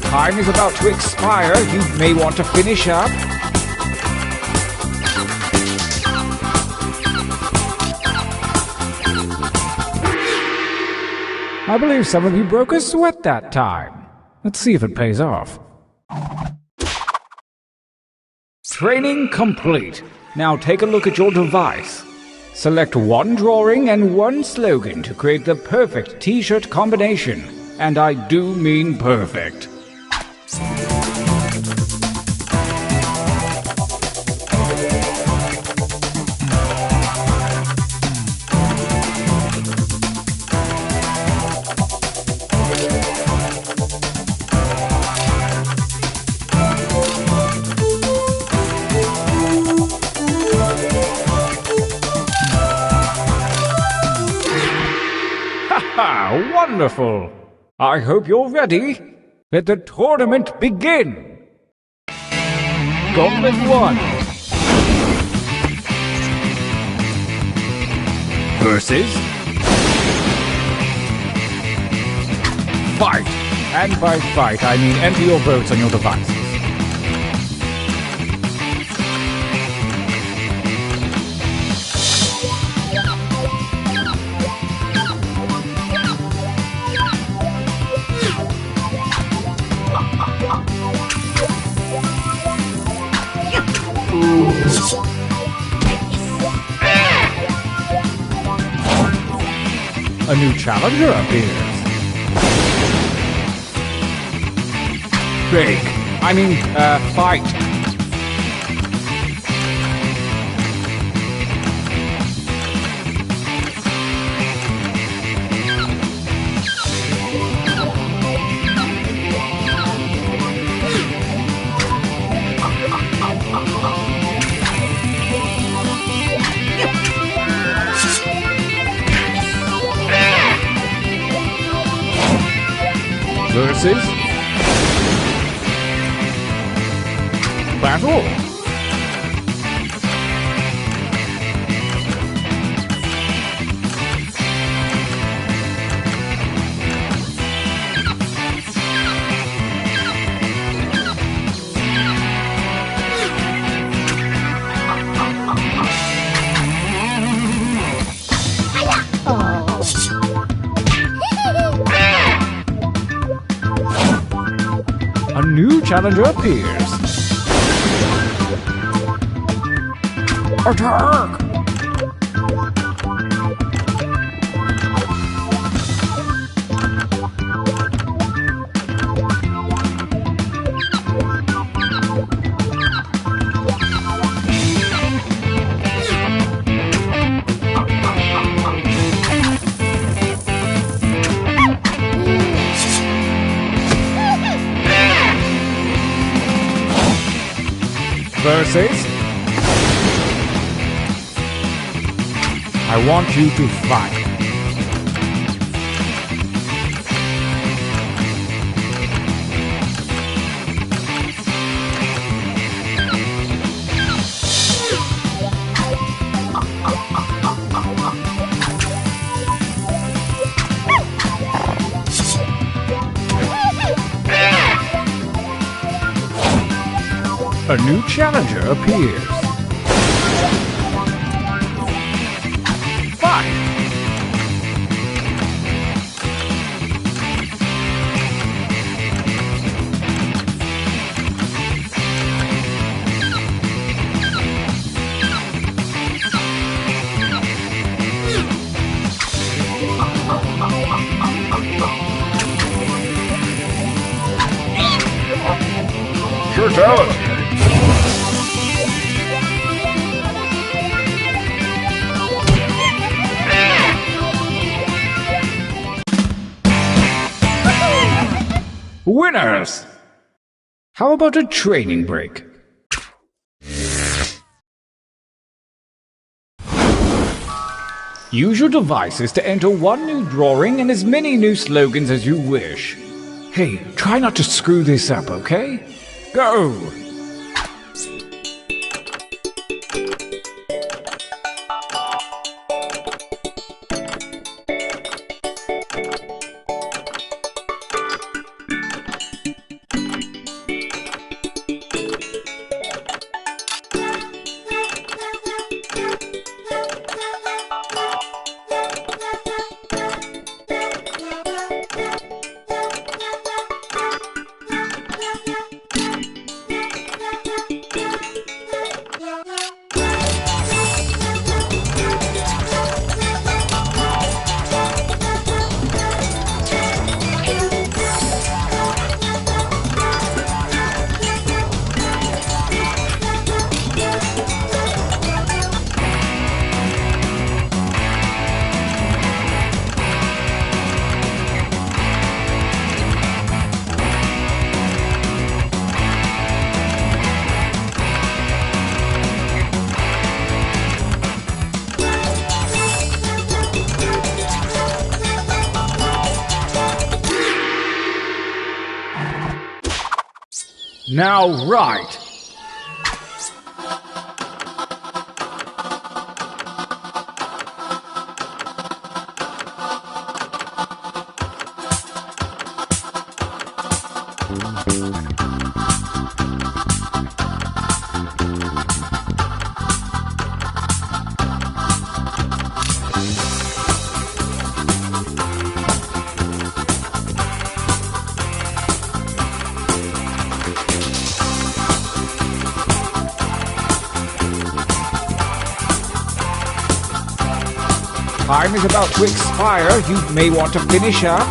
[SPEAKER 5] Time is about to expire. You may want to finish up. I believe some of you broke a sweat that time. Let's see if it pays off. Training complete. Now take a look at your device. Select one drawing and one slogan to create the perfect t-shirt combination. And I do mean perfect. Ha! Wonderful! I hope you're ready. Let the tournament begin! Gauntlet 1 versus fight! And by fight, I mean enter your votes on your devices. A new challenger appears. Fight. Versus battle. A new challenger appears. Attack! Versus I want you to fight. A new challenger appears. Fight! Sure talent. Winners! How about a training break? Use your devices to enter one new drawing and as many new slogans as you wish. Hey, try not to screw this up, okay? Go! Now, right! Time is about to expire. You may want to finish up.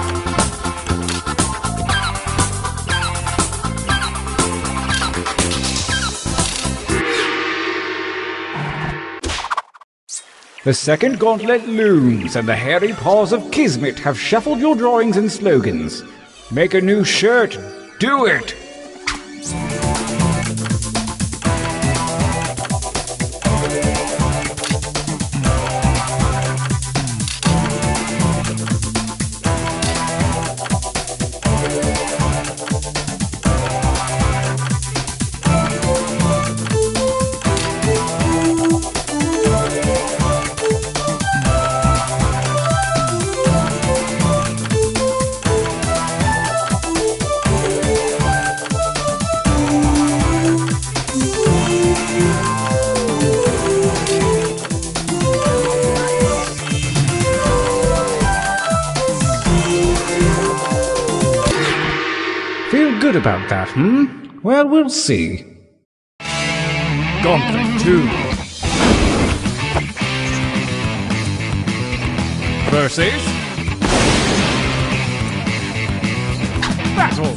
[SPEAKER 5] The second gauntlet looms, and the hairy paws of Kismet have shuffled your drawings and slogans. Make a new shirt. Do it! Feel good about that, Well, we'll see. Gauntlet 2 versus Battle.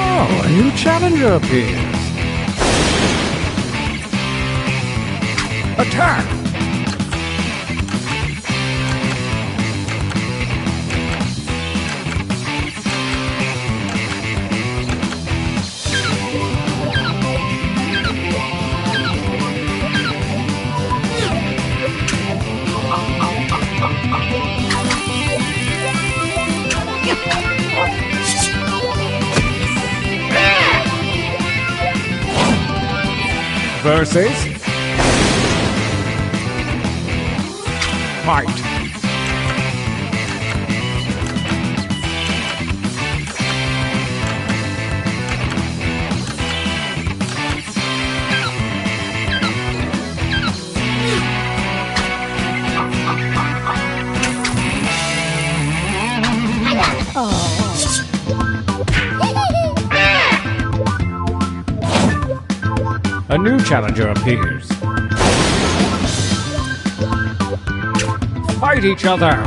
[SPEAKER 5] Oh, a new challenger appears. Attack! Versus Fight. new challenger appears. Fight each other!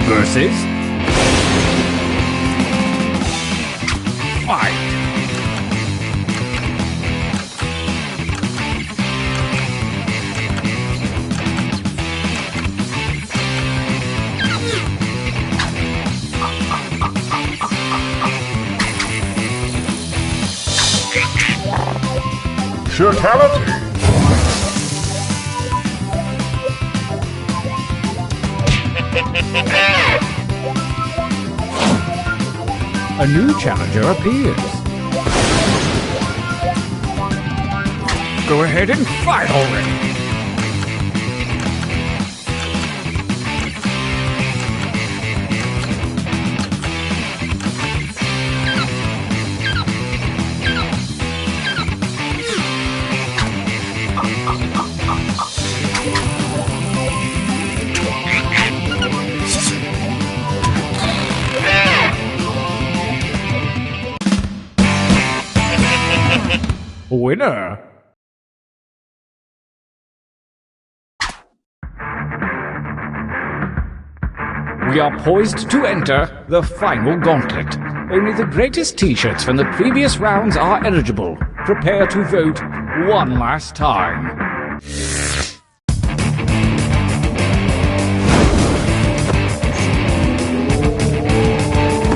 [SPEAKER 5] Versus fight.
[SPEAKER 2] Fatality!
[SPEAKER 5] A new challenger appears. Go ahead and fight already! Winner! We are poised to enter the final gauntlet. Only the greatest t-shirts from the previous rounds are eligible. Prepare to vote one last time.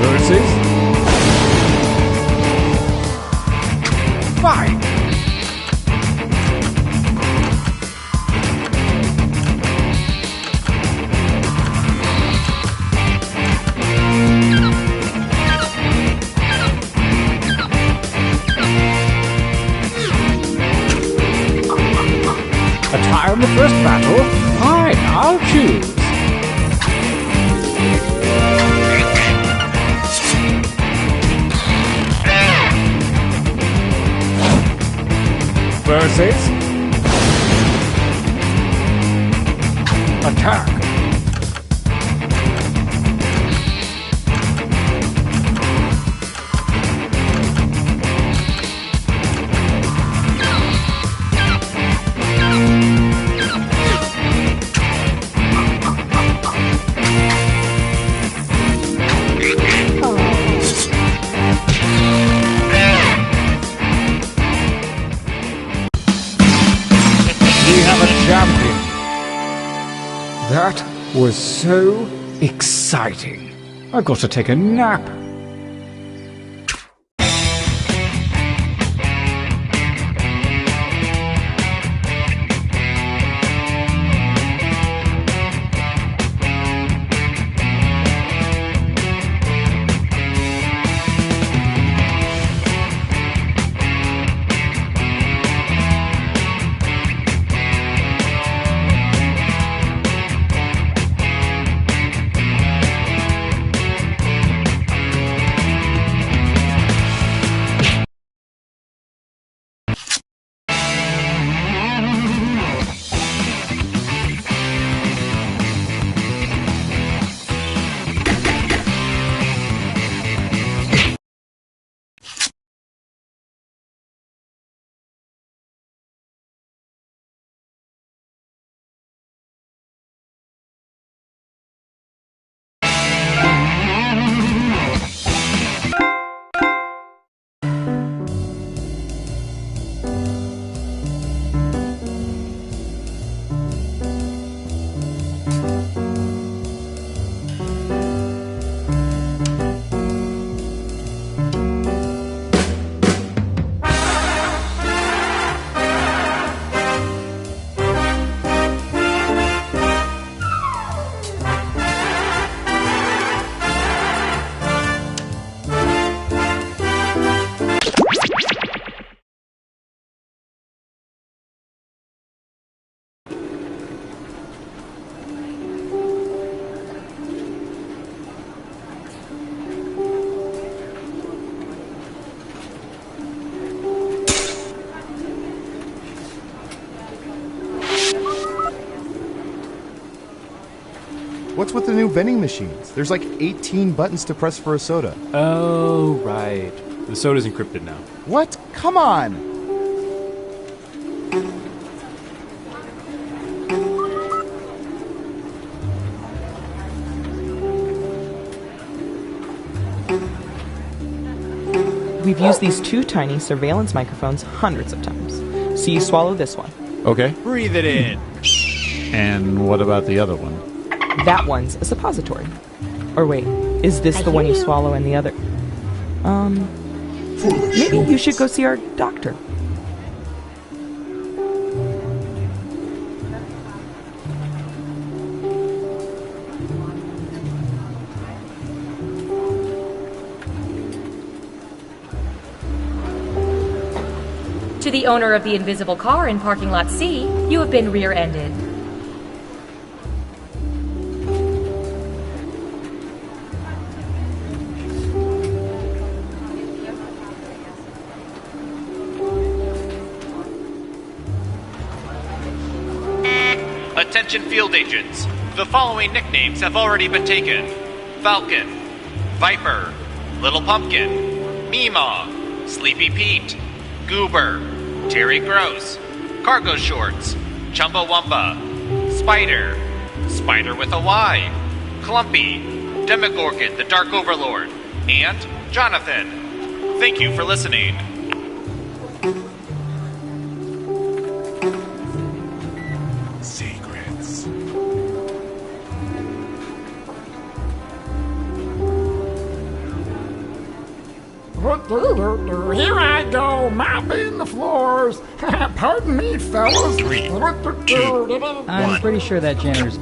[SPEAKER 5] Versus fight! Attire in the first battle? Fine, I'll choose. Versus attack. Champion. That was so exciting. I've got to take a nap.
[SPEAKER 6] What's with the new vending machines? There's like 18 buttons to press for a soda.
[SPEAKER 7] Oh, right. The soda's encrypted now.
[SPEAKER 6] What? Come on!
[SPEAKER 8] We've used these two tiny surveillance microphones hundreds of times. So you swallow this one.
[SPEAKER 5] Okay.
[SPEAKER 7] Breathe it in.
[SPEAKER 5] And what about the other one?
[SPEAKER 8] That one's a suppository. Or wait, is this the one you swallow and the other? Maybe you should go see our doctor.
[SPEAKER 9] To the owner of the invisible car in parking lot C, you have been rear-ended.
[SPEAKER 10] Attention field agents. The following nicknames have already been taken. Falcon, Viper, Little Pumpkin, Meemaw, Sleepy Pete, Goober, Terry Gross, Cargo Shorts, Chumbawamba, Spider, Spider with a Y, Clumpy, Demogorgon the Dark Overlord, and Jonathan. Thank you for listening.
[SPEAKER 2] Secrets.
[SPEAKER 11] Here I go, mopping the floors. Pardon me, fellas.
[SPEAKER 2] 3, 2,
[SPEAKER 8] I'm pretty sure that janitor's...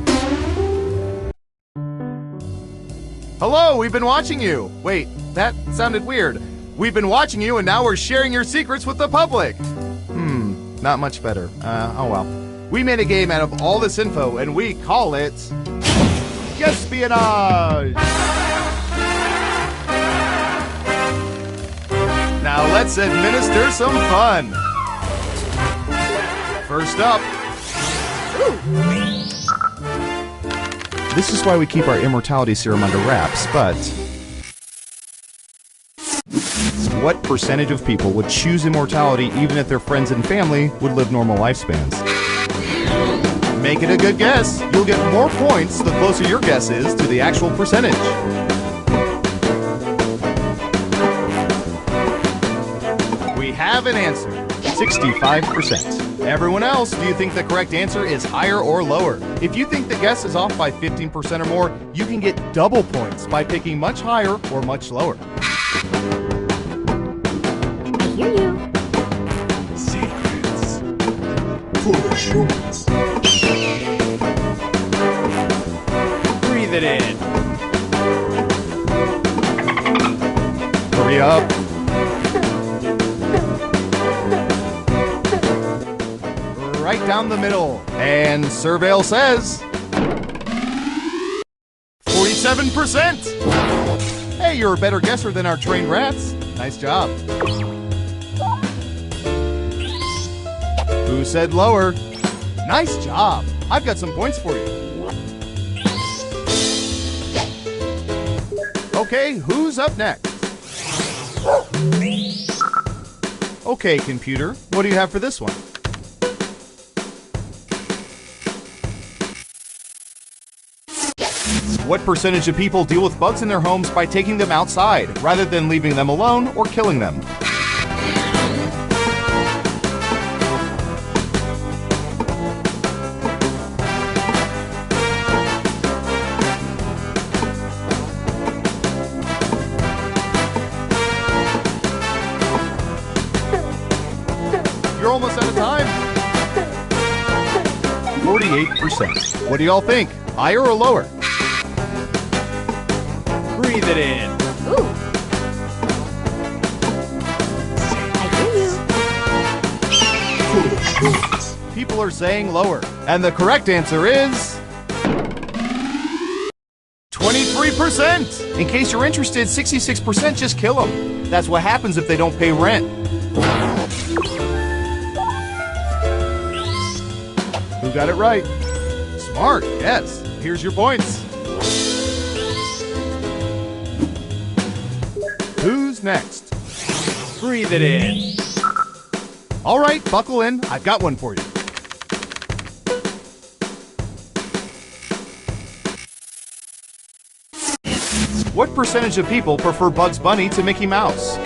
[SPEAKER 6] Hello, we've been watching you. Wait, that sounded weird. We've been watching you and now we're sharing your secrets with the public. Not much better. Oh well. We made a game out of all this info and we call it... Espionage! Now let's administer some fun. First up. This is why we keep our immortality serum under wraps, but... What percentage of people would choose immortality even if their friends and family would live normal lifespans? Make it a good guess. You'll get more points the closer your guess is to the actual percentage. We have an answer. 65%. Everyone else, do you think the correct answer is higher or lower? If you think the guess is off by 15% or more, you can get double points by picking much higher or much lower.
[SPEAKER 9] I hear you.
[SPEAKER 2] Secrets. Foolish humans.
[SPEAKER 7] Breathe it in.
[SPEAKER 6] Hurry up. Right down the middle. And Surveil says... 47%! Hey, you're a better guesser than our trained rats. Nice job. Who said lower? Nice job. I've got some points for you. Okay, who's up next? Okay, computer, what do you have for this one? What percentage of people deal with bugs in their homes by taking them outside, rather than leaving them alone or killing them? You're almost out of time. 48%. What do y'all think? Higher or lower?
[SPEAKER 7] Breathe it in.
[SPEAKER 9] Ooh. I hear you.
[SPEAKER 6] People are saying lower. And the correct answer is... 23%! In case you're interested, 66% just kill them. That's what happens if they don't pay rent. Who got it right? Smart, yes. Here's your points. next?
[SPEAKER 7] Breathe it in.
[SPEAKER 6] All right, buckle in. I've got one for you. What percentage of people prefer Bugs Bunny to Mickey Mouse?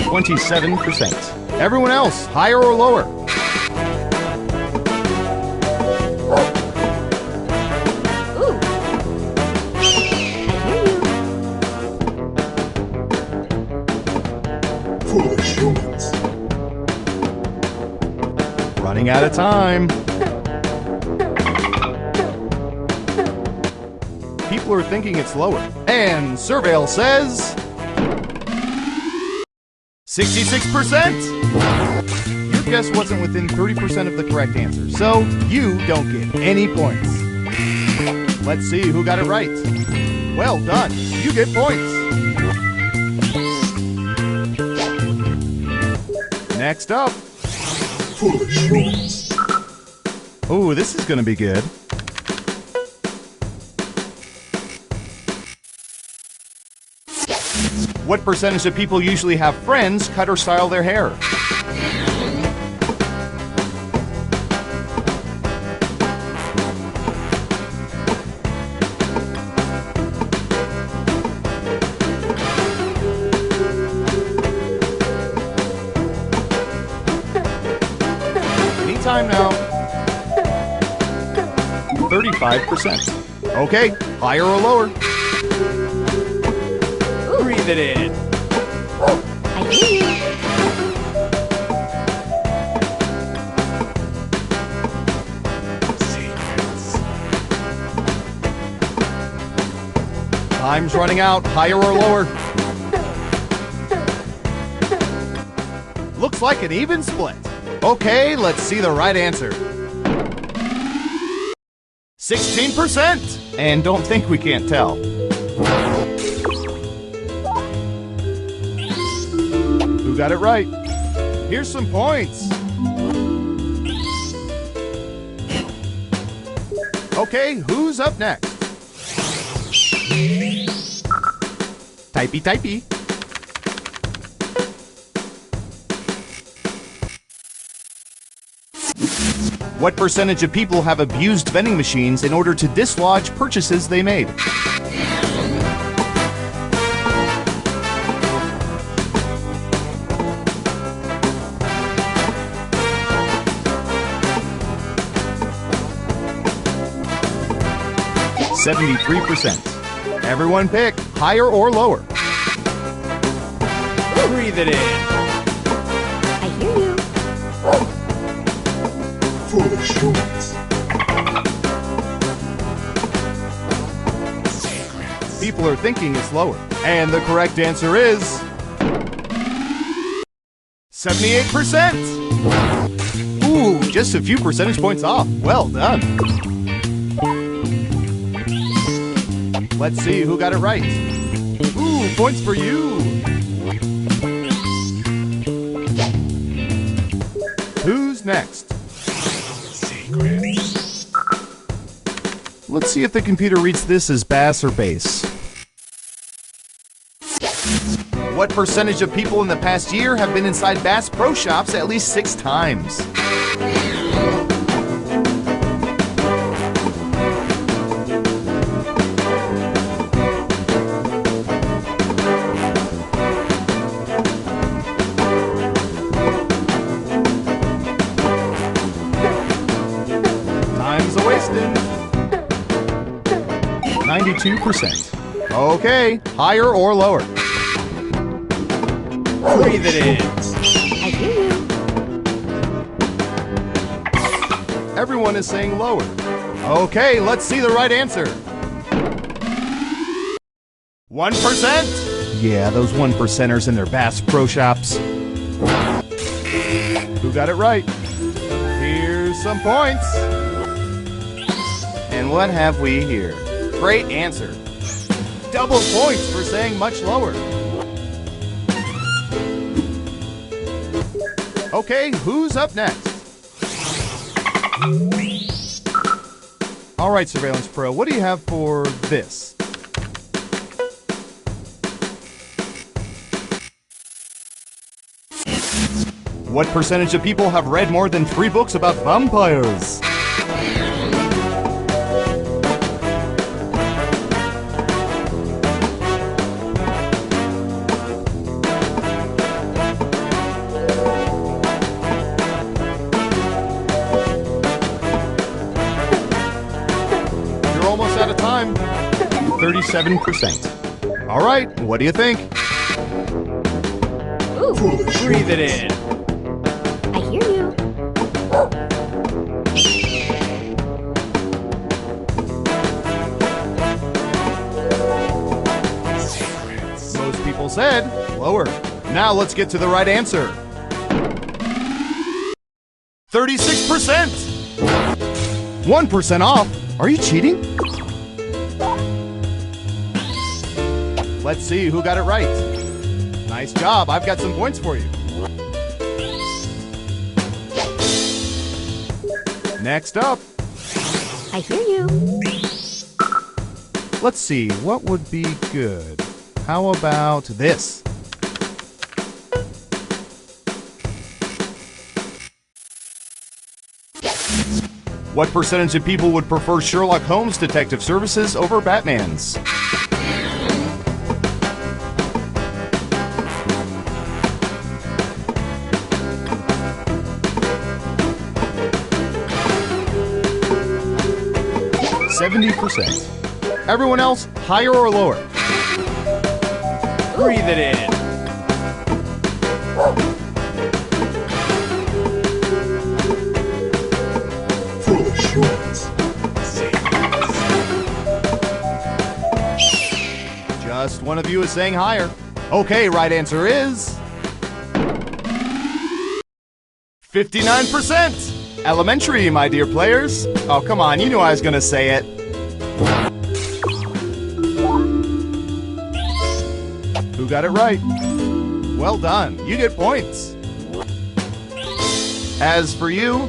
[SPEAKER 6] 27%. Everyone else, higher or lower?
[SPEAKER 11] Foolish humans.
[SPEAKER 6] Running out of time. People are thinking it's lower. And Surveil says 66%. Your guess wasn't within 30% of the correct answer, so you don't get any points. Let's see who got it right. Well done. You get points. Next up.
[SPEAKER 11] Foolish humans.
[SPEAKER 6] Oh, this is going to be good. What percentage of people usually have friends cut or style their hair? Anytime now. 35%. Okay, higher or lower?
[SPEAKER 7] Breathe it in.
[SPEAKER 9] I hear you.
[SPEAKER 6] Time's running out. Higher or lower? Looks like an even split. Okay, let's see the right answer. 16%! And don't think we can't tell. Who got it right? Here's some points. Okay, who's up next? Typey, typey. What percentage of people have abused vending machines in order to dislodge purchases they made? %. Everyone pick higher or lower.
[SPEAKER 7] Breathe it in.
[SPEAKER 9] I hear you.
[SPEAKER 11] Foolish humans.
[SPEAKER 6] People are thinking it's lower. And the correct answer is 78%. Ooh, just a few percentage points off. Well done. Let's see who got it right. Ooh, points for you. Who's next? Let's see if the computer reads this as bass or bass. What percentage of people in the past year have been inside Bass Pro Shops at least 6 times? Time's a-wasting. 92%. Okay, higher or lower?
[SPEAKER 7] Breathe it in.
[SPEAKER 9] I hear you.
[SPEAKER 6] Everyone is saying lower. Okay, let's see the right answer. 1%? Yeah, those 1%ers in their Bass Pro Shops. Who got it right? Here's some points. And what have we here? Great answer. Double points for saying much lower. Okay, who's up next? All right, Surveillance Pro, what do you have for this? What percentage of people have read more than 3 books about vampires? You're almost out of time. 37%. All right, what do you think?
[SPEAKER 9] Ooh.
[SPEAKER 7] Breathe it in.
[SPEAKER 9] I hear you.
[SPEAKER 6] Most people said lower. Now let's get to the right answer. 36%! 1% off? Are you cheating? Let's see who got it right. Nice job. I've got some points for you. Next up.
[SPEAKER 9] I hear you.
[SPEAKER 6] Let's see, what would be good? How about this? What percentage of people would prefer Sherlock Holmes detective services over Batman's? %. Everyone else, higher or lower?
[SPEAKER 7] Breathe it in.
[SPEAKER 6] Just one of you is saying higher. Okay, right answer is 59%. Elementary, my dear players. Oh, come on, you knew I was gonna say it. Who got it right? Well done, you get points. As for you,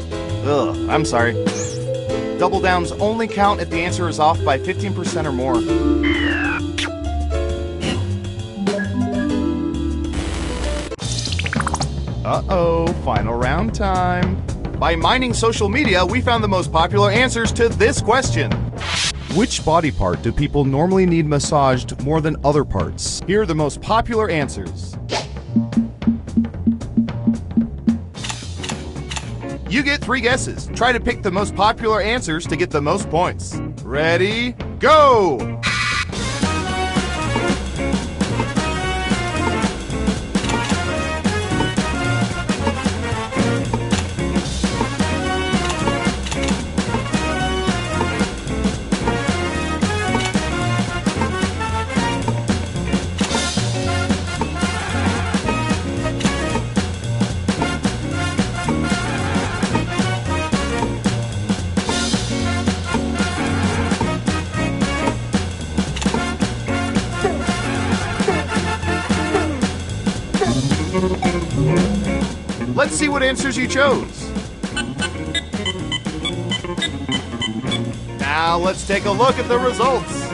[SPEAKER 6] I'm sorry. Double downs only count if the answer is off by 15% or more. Uh-oh, final round time. By mining social media, we found the most popular answers to this question. Which body part do people normally need massaged more than other parts? Here are the most popular answers. You get 3 guesses. Try to pick the most popular answers to get the most points. Ready, go! Let's see what answers you chose. Now let's take a look at the results.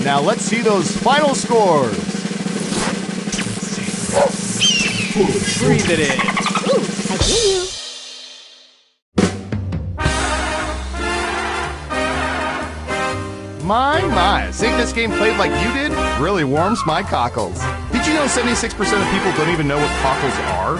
[SPEAKER 6] Now let's see those final scores.
[SPEAKER 7] Breathe it in.
[SPEAKER 9] Ooh, I hear you.
[SPEAKER 6] My, seeing this game played like you did really warms my cockles. Did you know 76% of people don't even know what cockles are?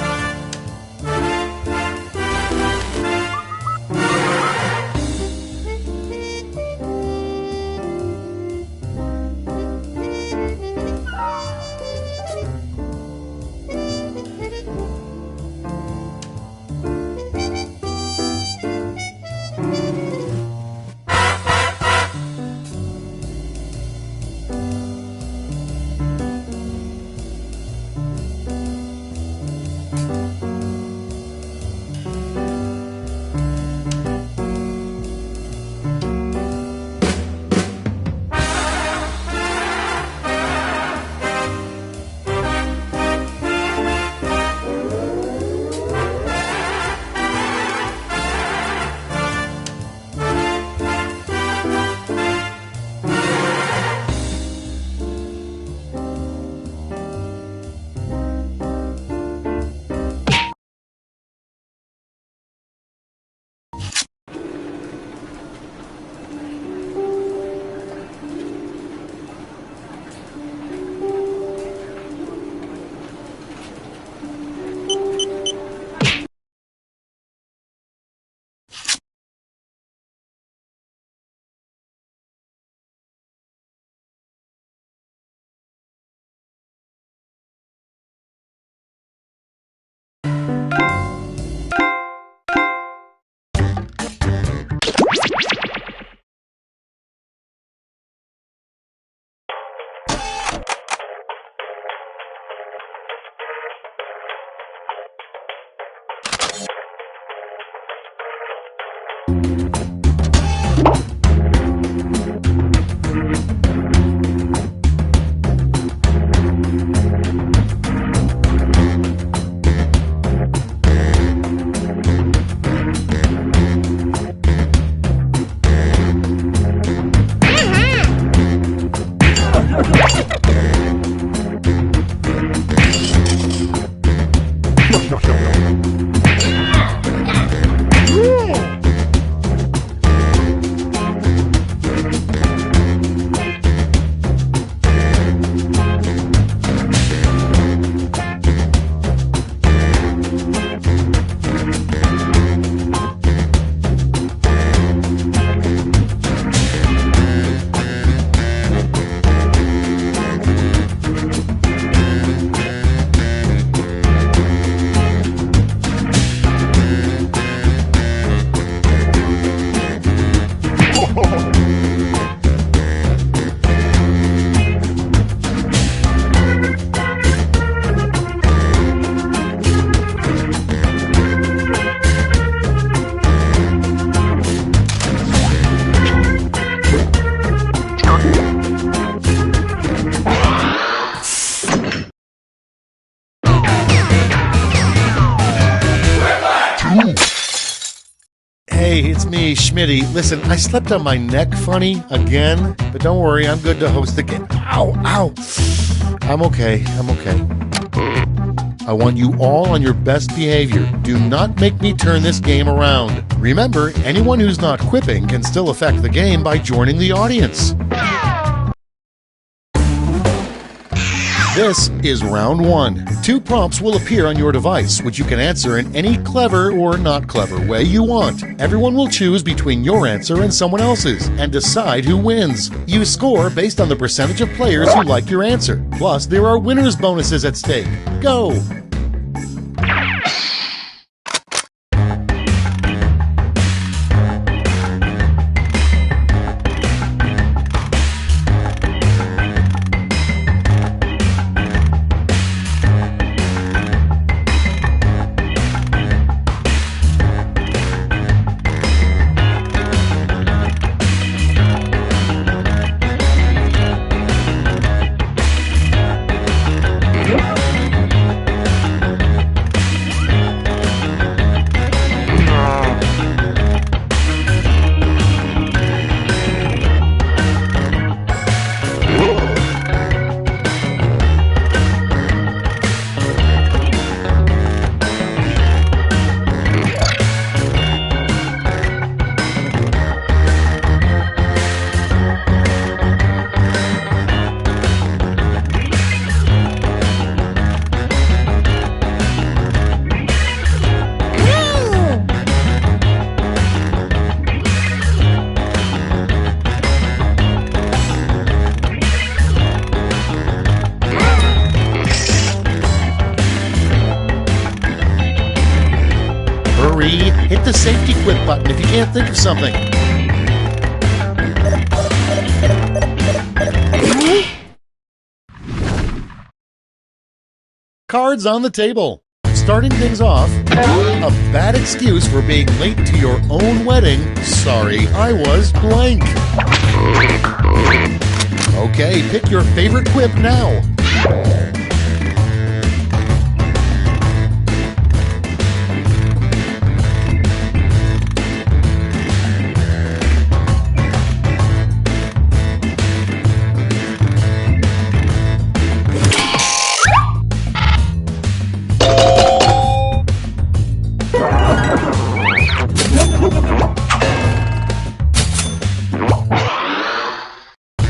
[SPEAKER 1] Hey, it's me, Schmitty. Listen, I slept on my neck funny again, but don't worry, I'm good to host again. Ow, ow. I'm okay. I want you all on your best behavior. Do not make me turn this game around. Remember, anyone who's not quipping can still affect the game by joining the audience. This is round 1. 2 prompts will appear on your device, which you can answer in any clever or not clever way you want. Everyone will choose between your answer and someone else's, and decide who wins. You score based on the percentage of players who like your answer. Plus, there are winners' bonuses at stake. Go! Hit the safety quit button if you can't think of something. Cards on the table. Starting things off, a bad excuse for being late to your own wedding. Sorry, I was blank. Okay, pick your favorite quip now.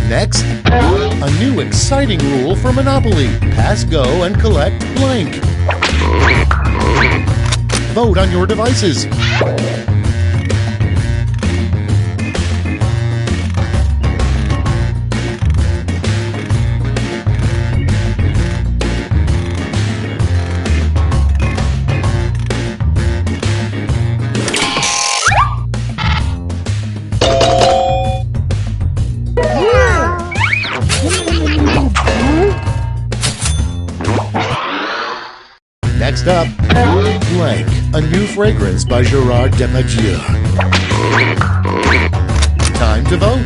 [SPEAKER 1] Next, a new exciting rule for Monopoly. Pass go and collect blank. Vote on your devices. Next up, blank, a new fragrance by Gerard Depardieu. Time to vote.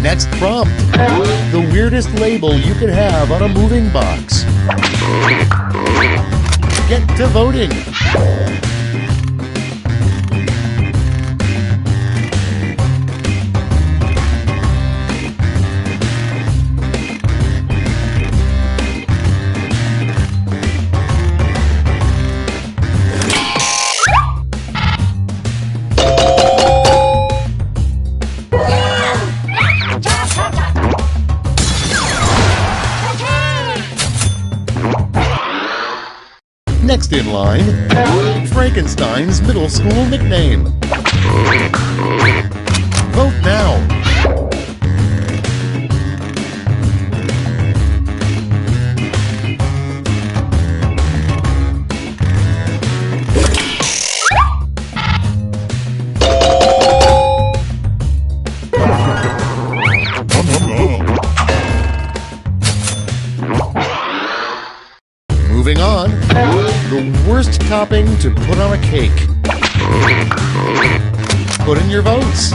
[SPEAKER 1] Next prompt, the weirdest label you could have on a moving box. Get to voting. Next in line, Frankenstein's middle school nickname. Vote now. Moving on, the worst topping to put on a cake. Put in your votes.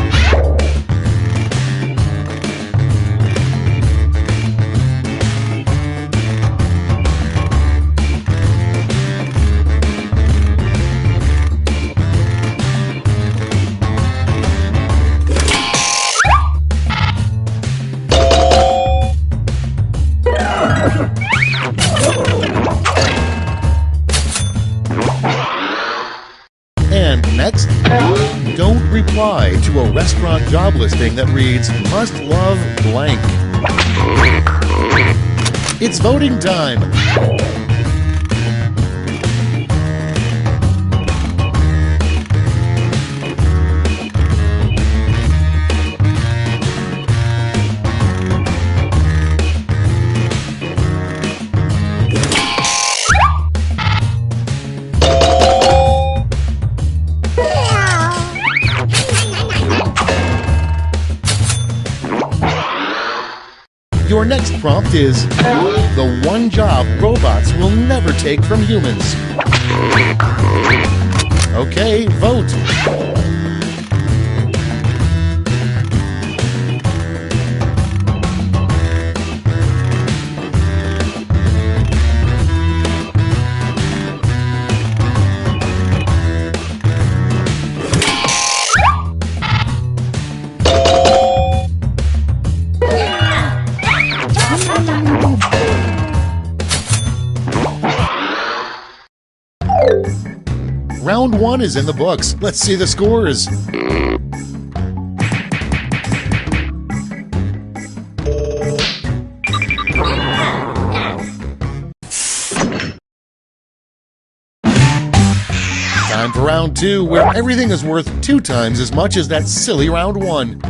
[SPEAKER 1] And next, don't reply to a restaurant job listing that reads, "Must love blank." It's voting time. Your next prompt is the one job robots will never take from humans. Okay, vote. Round 1 is in the books. Let's see the scores. Time for round 2, where everything is worth 2 times as much as that silly round 1.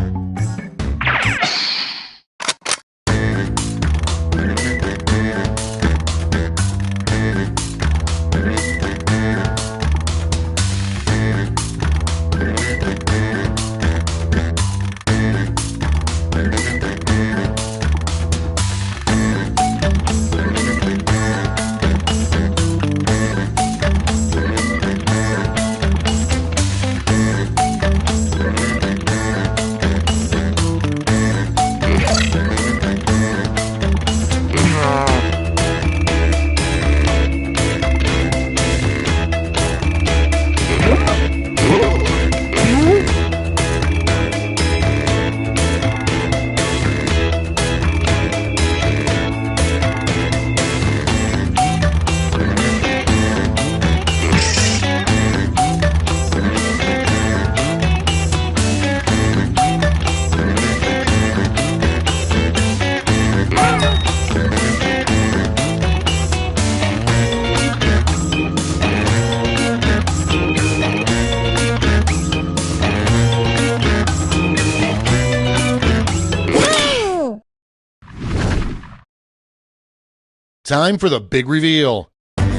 [SPEAKER 1] Time for the big reveal.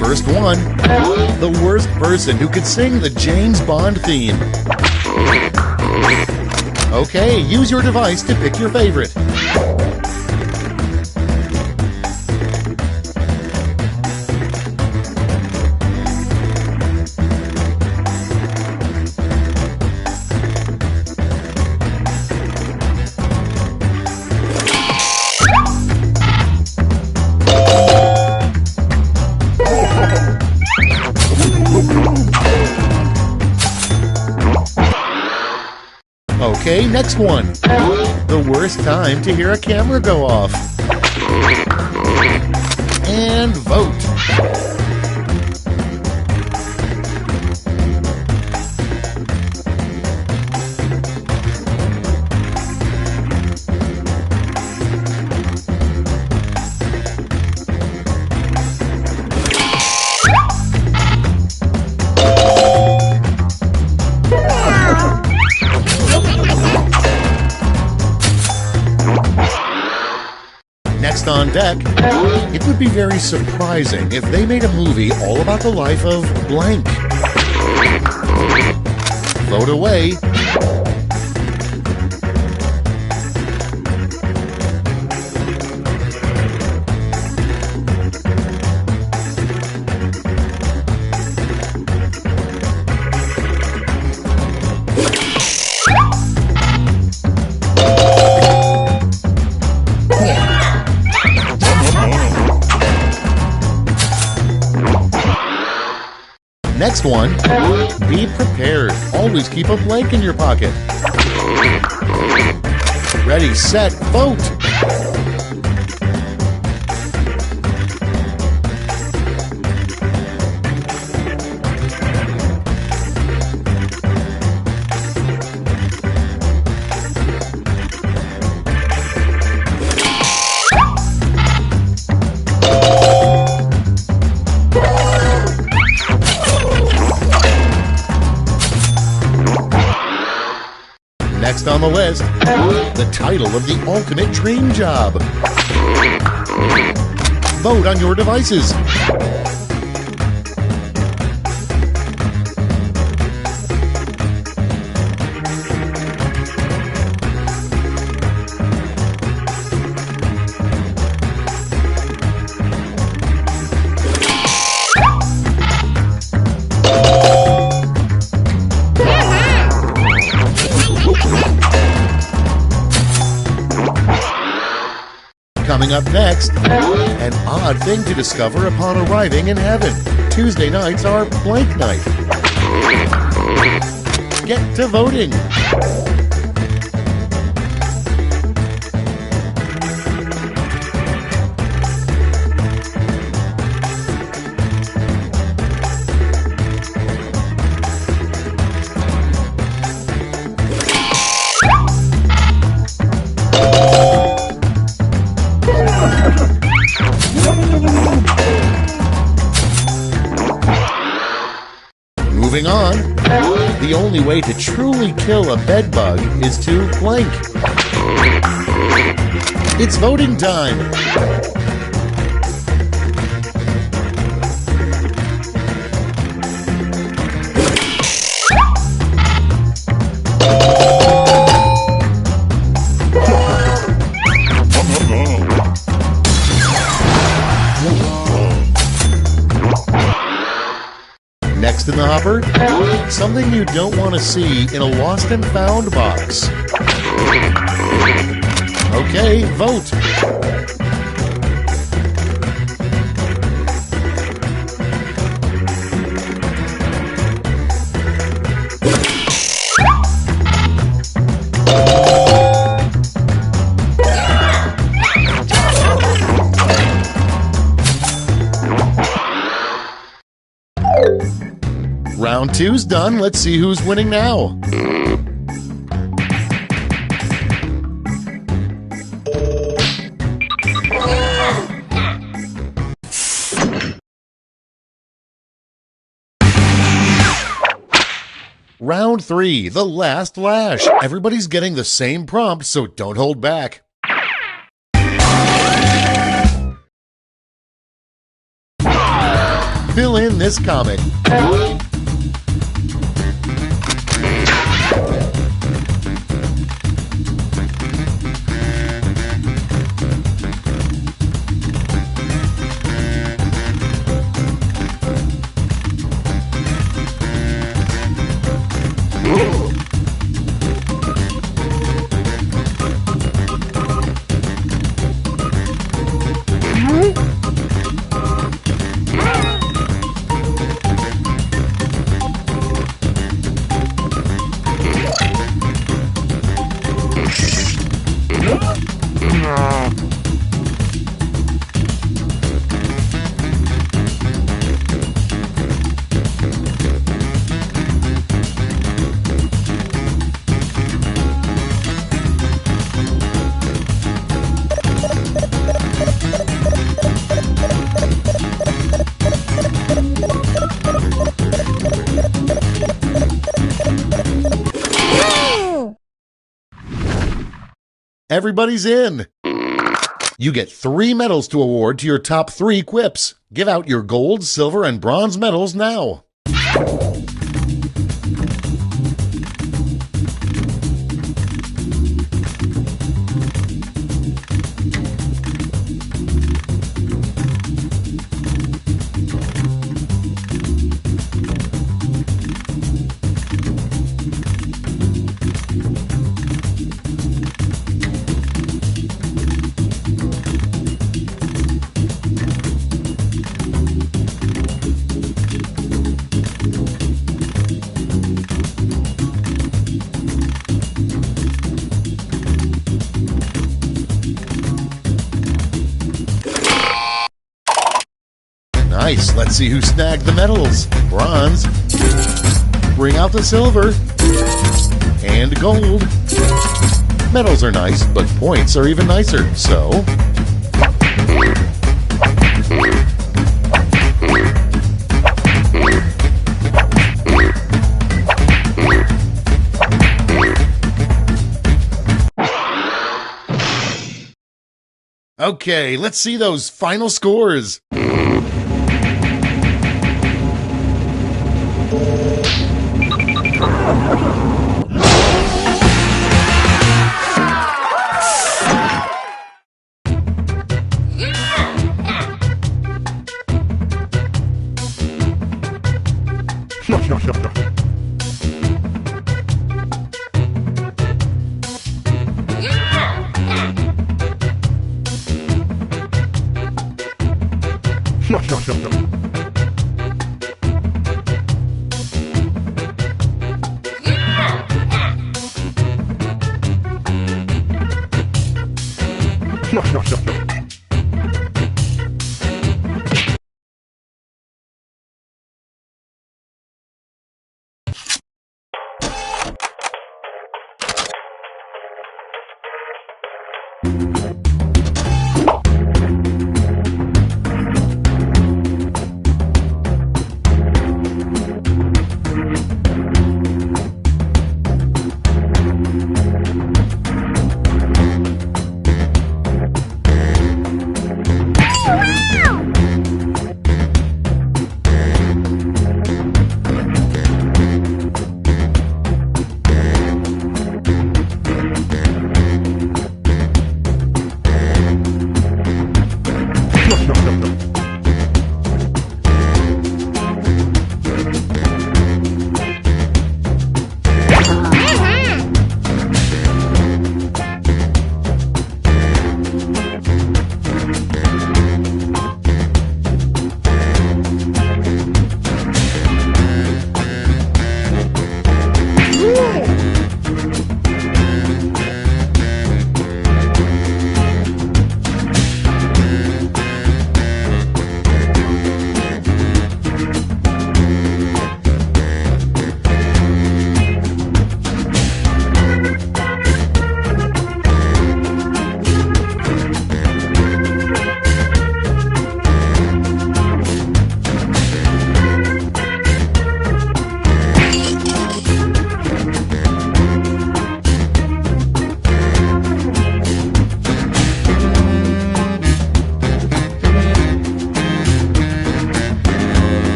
[SPEAKER 1] First one, the worst person who could sing the James Bond theme. Okay, use your device to pick your favorite. Okay, next one. The worst time to hear a camera go off. And vote. Next on deck, it would be very surprising if they made a movie all about the life of blank. Vote away. Next one, be prepared. Always keep a blank in your pocket. Ready, set, vote! Next on the list, the title of the ultimate dream job. Vote on your devices. Coming up next, an odd thing to discover upon arriving in heaven. Tuesday nights are blank night. Get to voting. Moving on, the only way to truly kill a bedbug is to blank. It's voting time. Next in the hopper, something you don't want to see in a lost and found box. Okay, vote. Round two's done. Let's see who's winning now. Round three, the last lash. Everybody's getting the same prompt, so don't hold back. Fill in this comic. Everybody's in. You get 3 medals to award to your top 3 quips. Give out your gold, silver, and bronze medals now. Nice. Let's see who snagged the medals. Bronze. Bring out the silver. And gold. Medals are nice, but points are even nicer. So... Okay, let's see those final scores.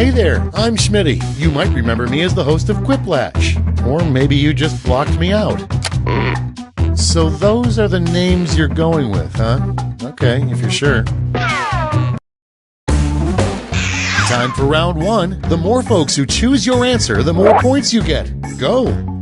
[SPEAKER 1] Hey there, I'm Schmitty. You might remember me as the host of Quiplash. Or maybe you just blocked me out. So those are the names you're going with, huh? Okay, if you're sure. Time for round one. The more folks who choose your answer, the more points you get. Go!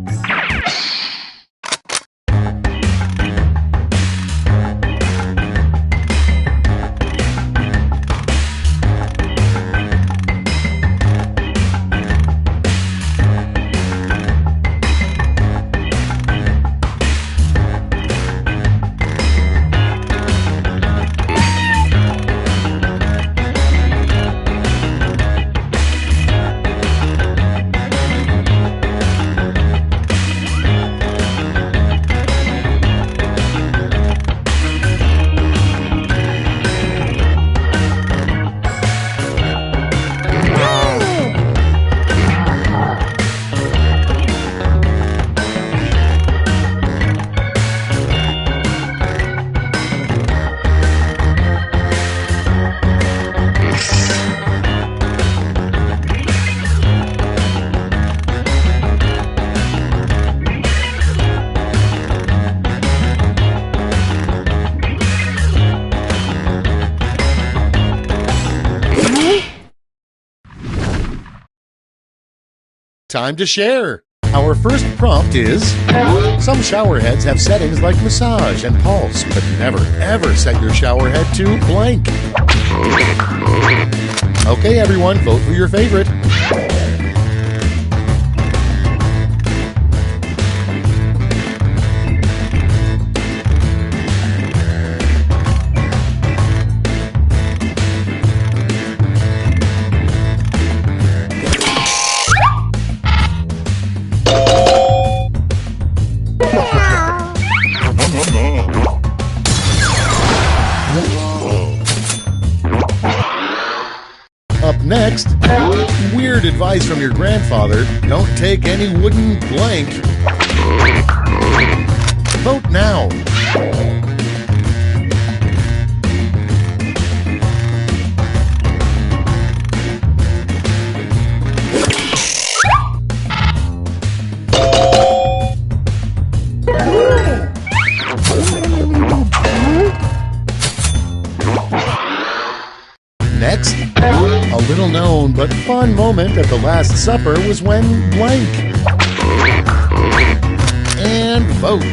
[SPEAKER 1] time to share. Our first prompt is, some shower heads have settings like massage and pulse, but never ever set your shower head to blank. Okay, everyone, vote for your favorite. Up next, weird advice from your grandfather. Don't take any wooden blank. Vote now. Next, a little known but fun moment at the Last Supper was when blank. And vote.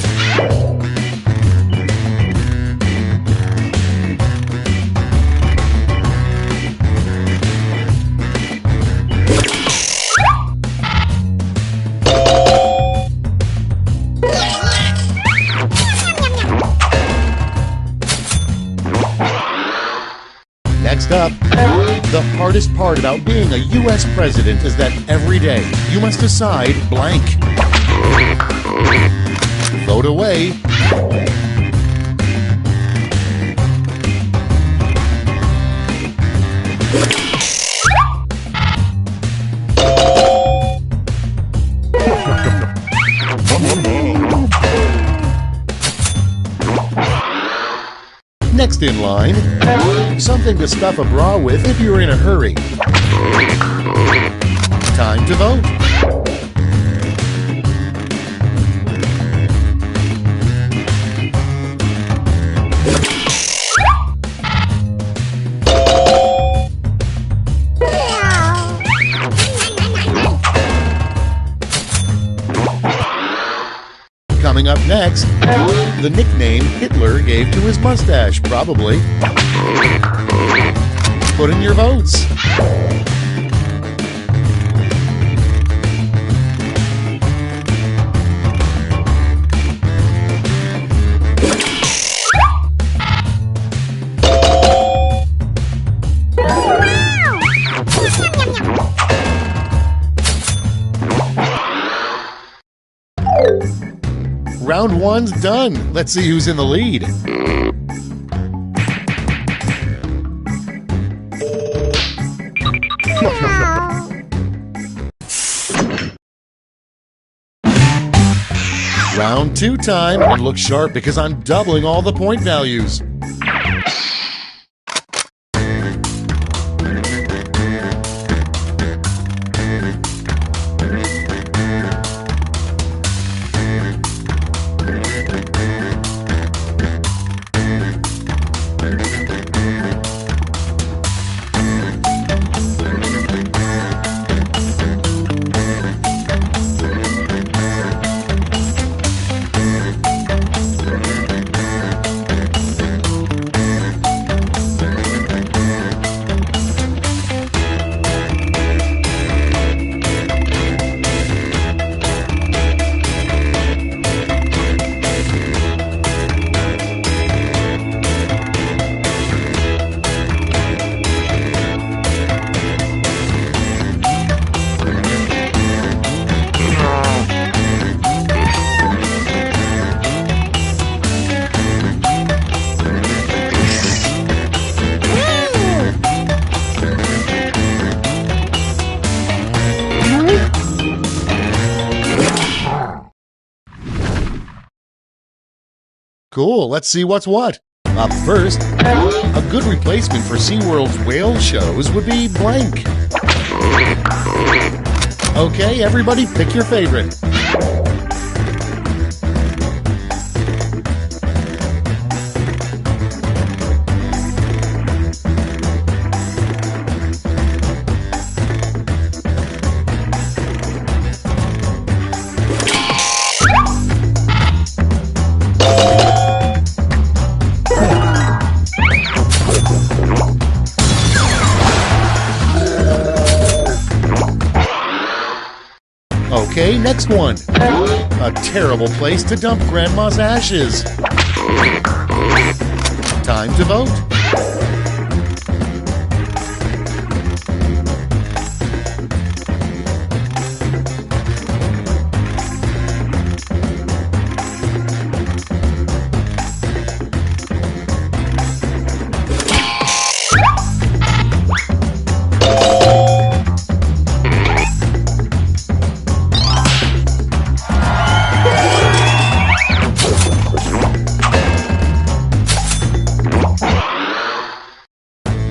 [SPEAKER 1] Next up, the hardest part about being a U.S. president is that every day you must decide blank. Vote away. Next in line, something to stuff a bra with if you're in a hurry. Time to vote. Coming up next, the nickname Hitler gave to his mustache, probably. Put in your votes. Round one's done. Let's see who's in the lead. Round two time, and look sharp because I'm doubling all the point values. Cool, let's see what's what. Up first, a good replacement for SeaWorld's whale shows would be blank. Okay, everybody, pick your favorite. Okay, next one. A terrible place to dump Grandma's ashes. Time to vote.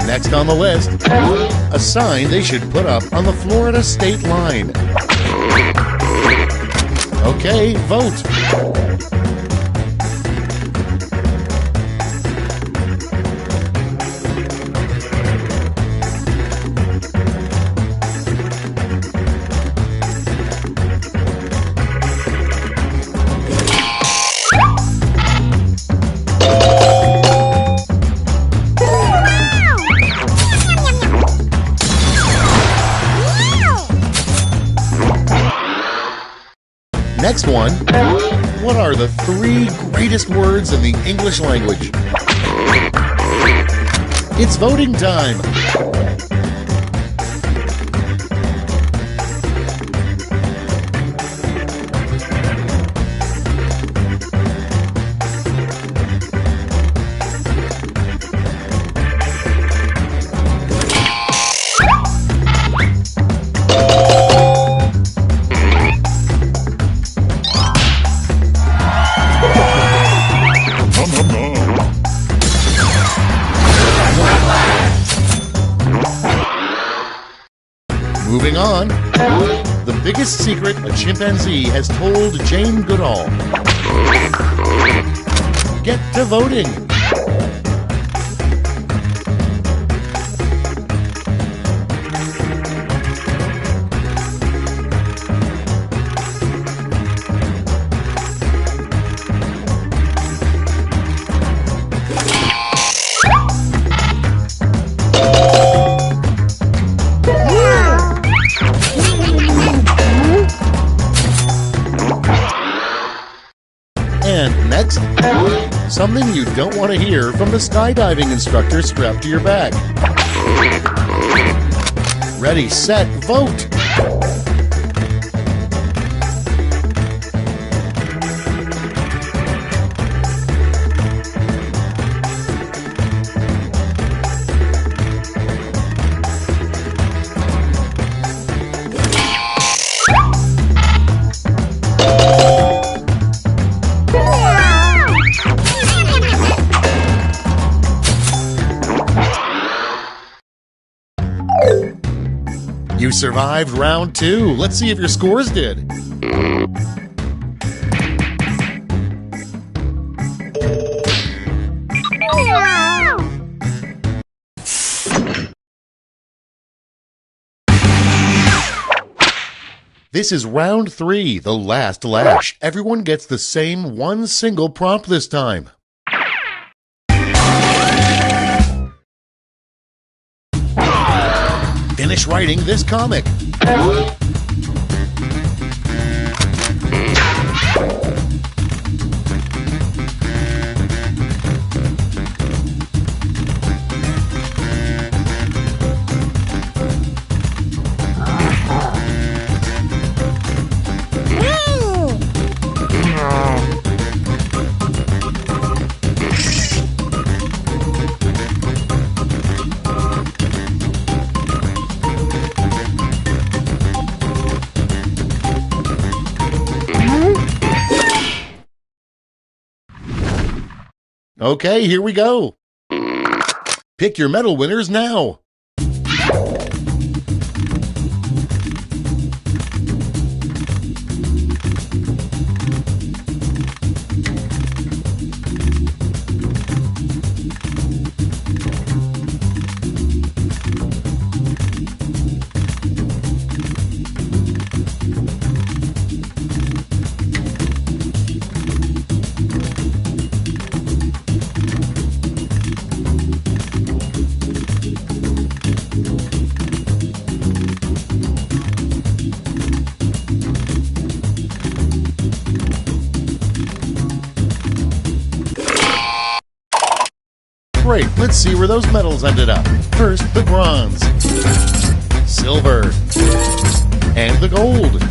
[SPEAKER 1] Next on the list, a sign they should put up on the Florida state line. Okay, vote. Next one, what are the 3 greatest words in the English language? It's voting time. Moving on, the biggest secret a chimpanzee has told Jane Goodall. Get to voting. And next, something you don't want to hear from the skydiving instructor strapped to your back. Ready, set, vote! You survived round 2. Let's see if your scores did. This is round 3, the last lash. Everyone gets the same one single prompt this time. Finish writing this comic. Okay, here we go. Pick your medal winners now. Alright, let's see where those medals ended up. First, the bronze, silver, and the gold.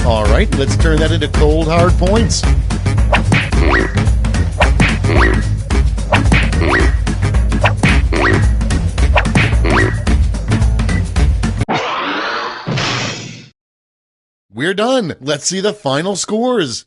[SPEAKER 1] Alright, let's turn that into cold hard points. We're done. Let's see the final scores.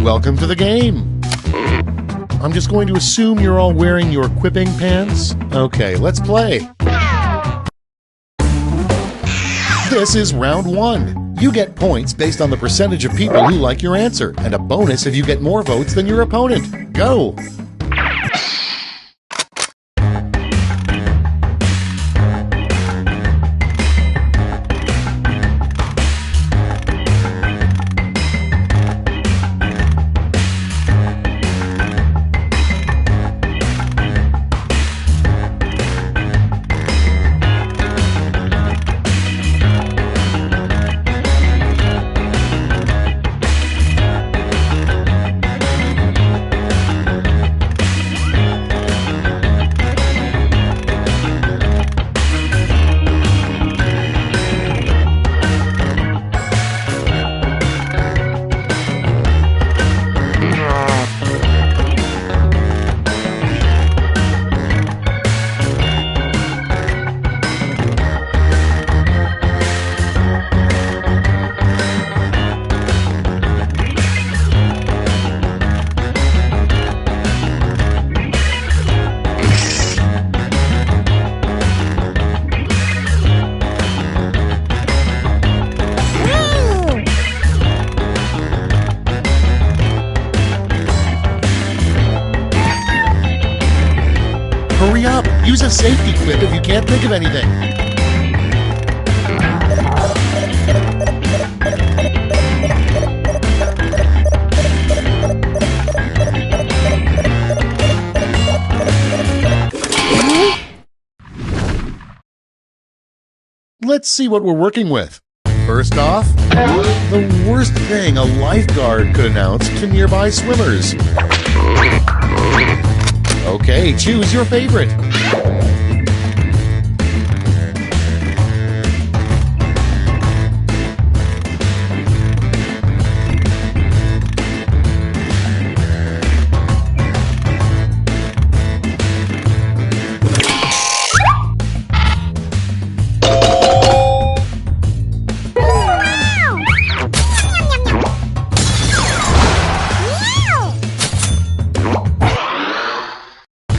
[SPEAKER 1] Welcome to the game. I'm just going to assume you're all wearing your quipping pants. Okay, let's play. This is round 1. You get points based on the percentage of people who like your answer, and a bonus if you get more votes than your opponent. Go! Hurry up! Use a safety quip if you can't think of anything. Let's see what we're working with. First off, the worst thing a lifeguard could announce to nearby swimmers. Okay, choose your favorite.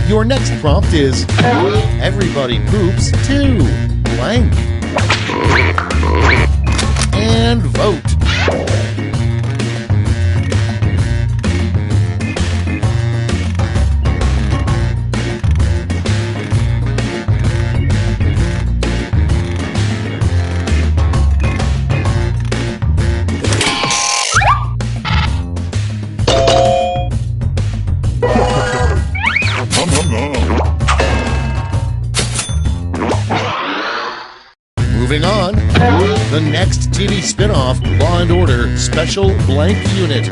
[SPEAKER 1] Your next prompt is, everybody poops too, blank. And vote. Moving on, the next TV spin-off, Law & Order Special Blank Unit.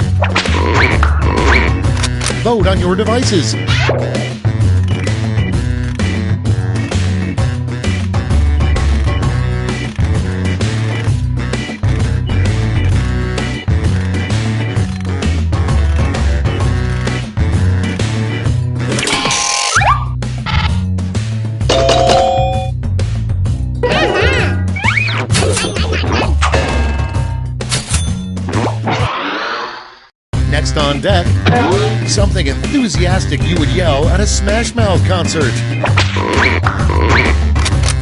[SPEAKER 1] Vote on your devices. Next on deck, something enthusiastic you would yell at a Smash Mouth concert.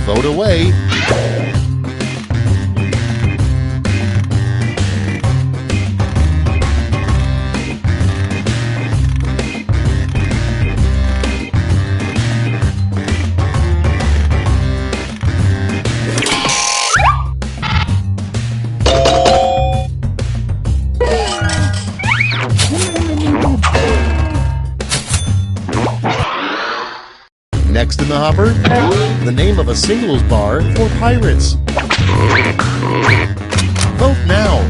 [SPEAKER 1] Vote away. Next in the hopper, the name of a singles bar for pirates. Vote now.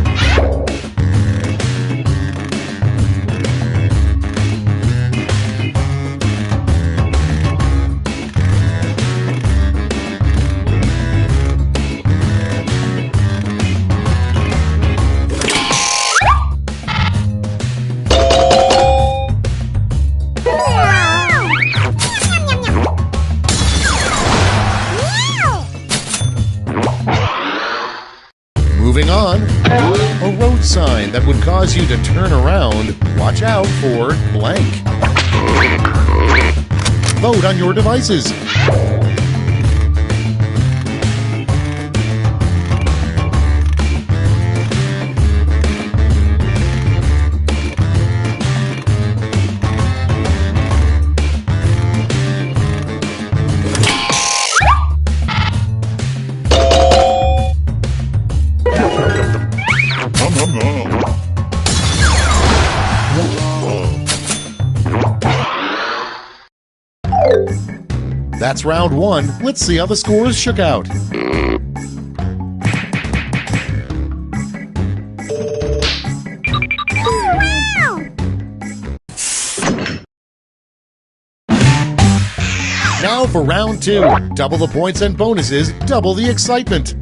[SPEAKER 1] Moving on, a road sign that would cause you to turn around. Watch out for blank. Vote on your devices. That's round one. Let's see how the scores shook out. Now for round two. Double the points and bonuses, double the excitement.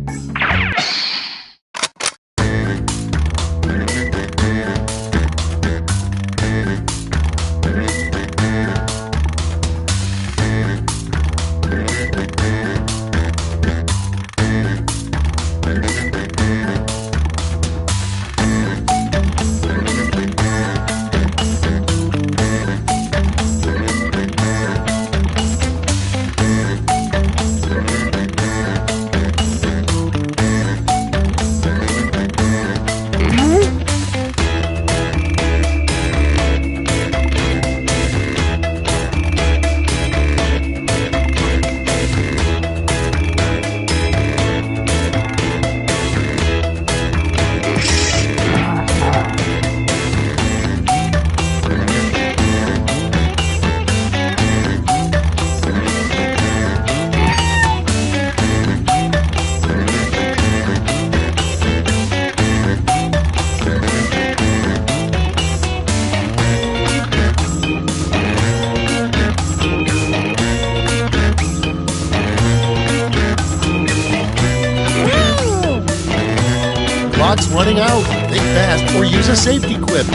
[SPEAKER 1] Clock's running out. Think fast or use a safety quip.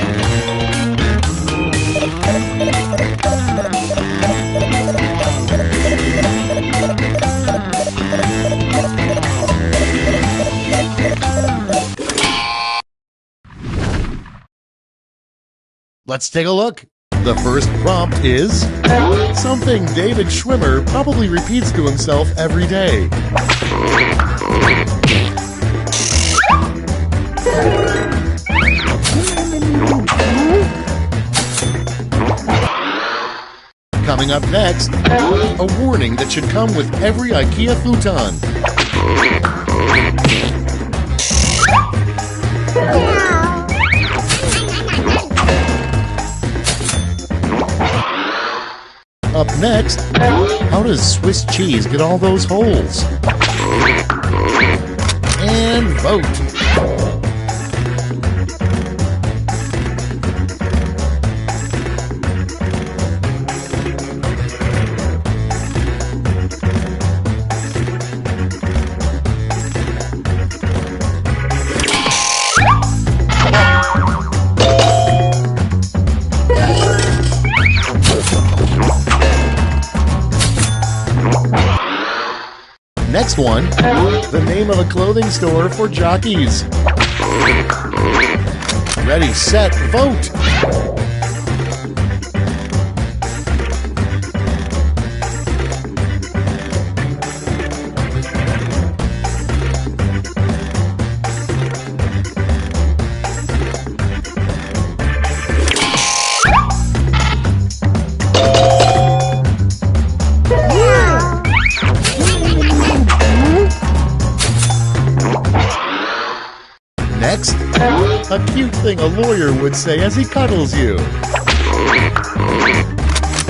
[SPEAKER 1] Let's take a look. The first prompt is something David Schwimmer probably repeats to himself every day. Coming up next, a warning that should come with every IKEA futon. Up next, how does Swiss cheese get all those holes? And vote. Next one, the name of a clothing store for jockeys. Ready, set, vote! Next, a cute thing a lawyer would say as he cuddles you.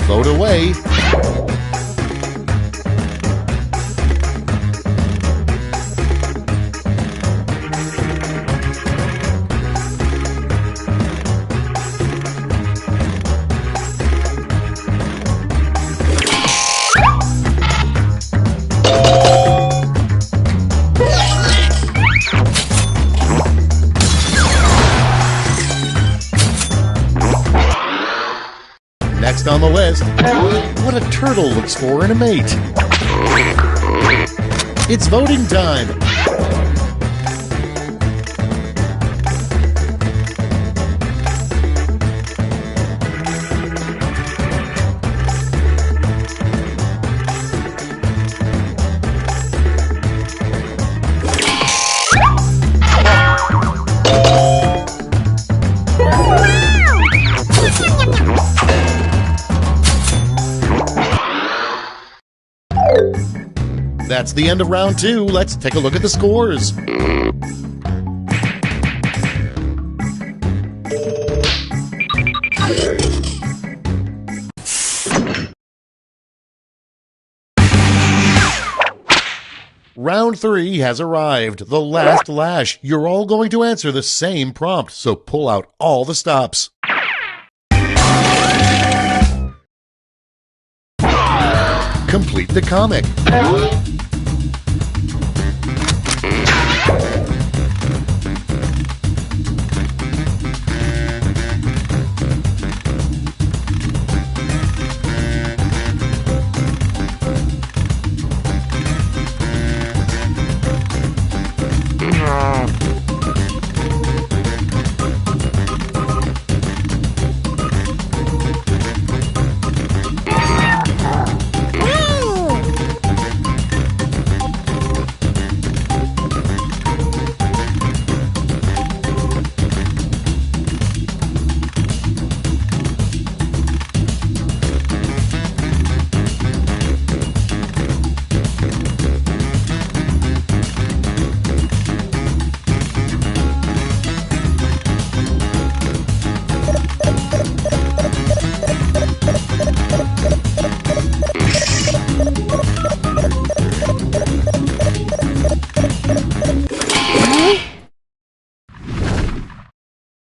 [SPEAKER 1] Vote away. Next on the list, what a turtle looks for in a mate. It's voting time. That's the end of round 2. Let's take a look at the scores. Round 3 has arrived. The last lash. You're all going to answer the same prompt, so pull out all the stops. Complete the comic.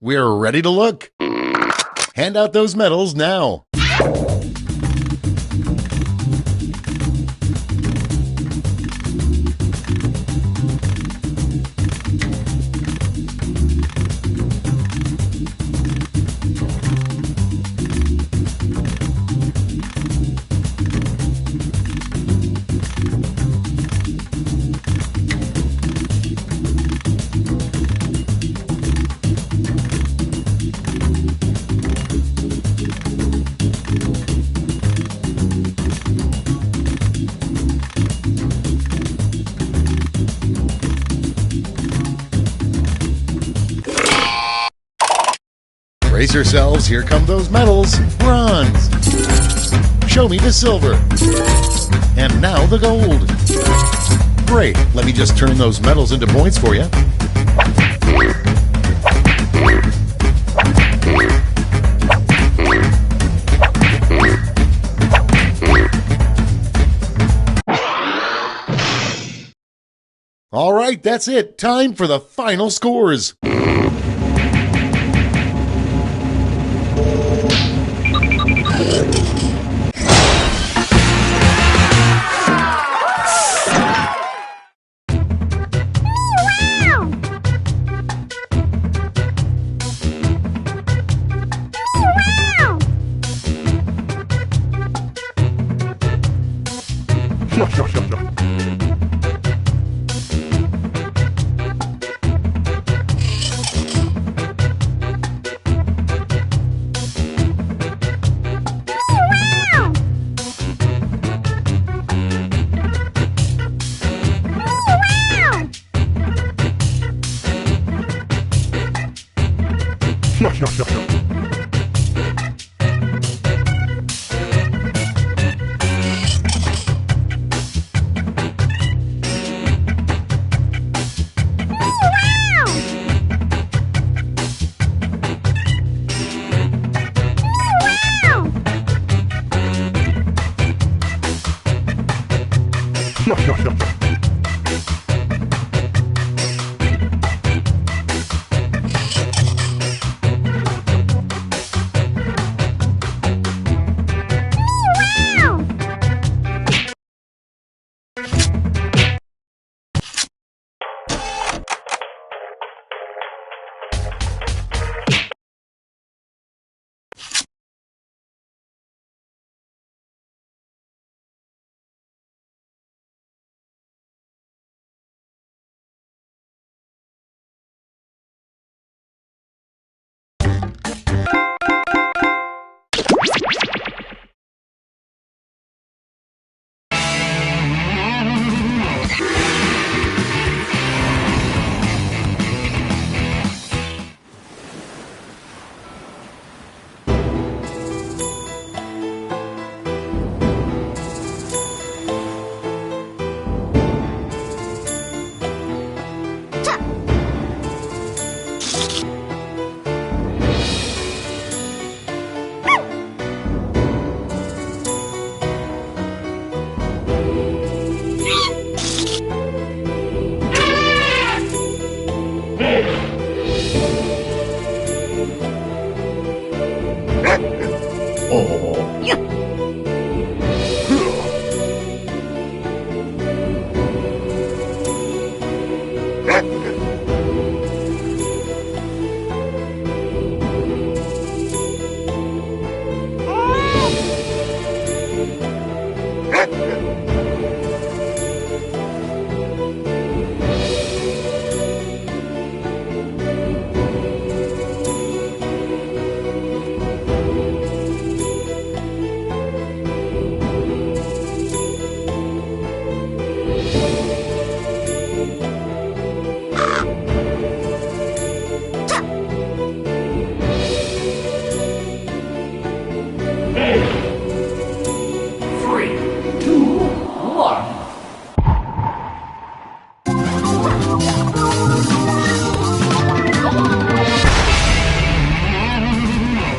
[SPEAKER 1] We're ready to look. Hand out those medals now. Brace yourselves, here come those medals. Bronze. Show me the silver. And now the gold. Great, let me just turn those medals into points for you. All right, that's it. Time for the final scores.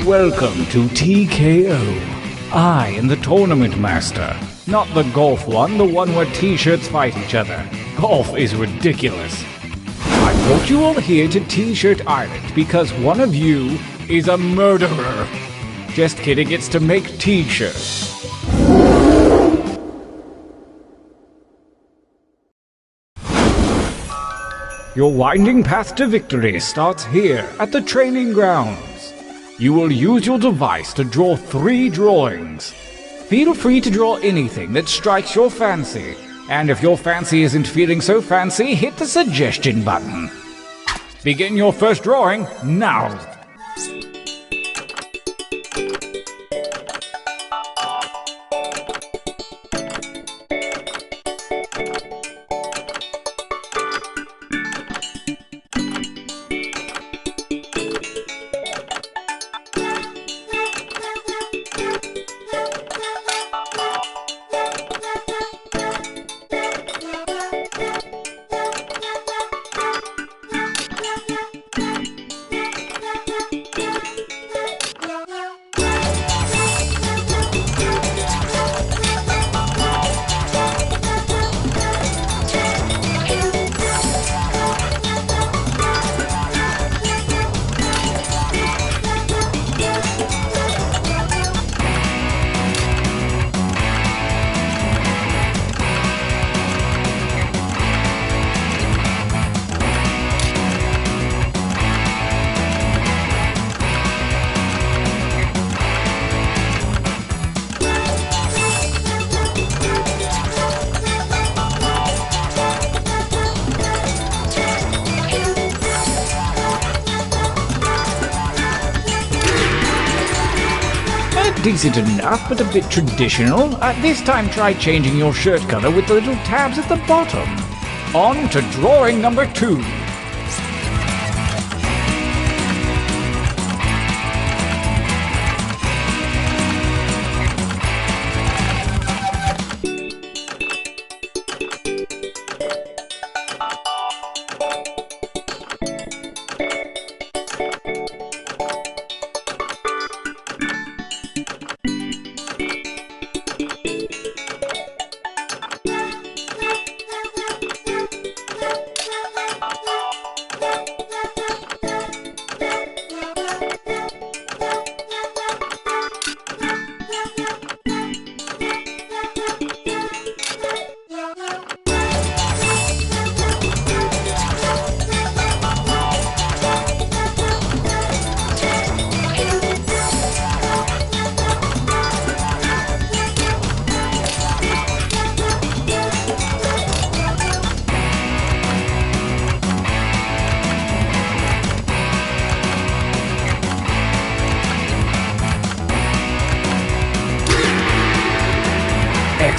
[SPEAKER 5] Welcome to TKO. I am the tournament master. Not the golf one, the one where t-shirts fight each other. Golf is ridiculous. I brought you all here to T-Shirt Island because one of you is a murderer. Just kidding, it's to make t-shirts. Your winding path to victory starts here at the training grounds. You will use your device to draw 3 drawings. Feel free to draw anything that strikes your fancy. And if your fancy isn't feeling so fancy, hit the suggestion button. Begin your first drawing now. Decent enough, but a bit traditional. This time try changing your shirt color with the little tabs at the bottom. On to drawing number 2.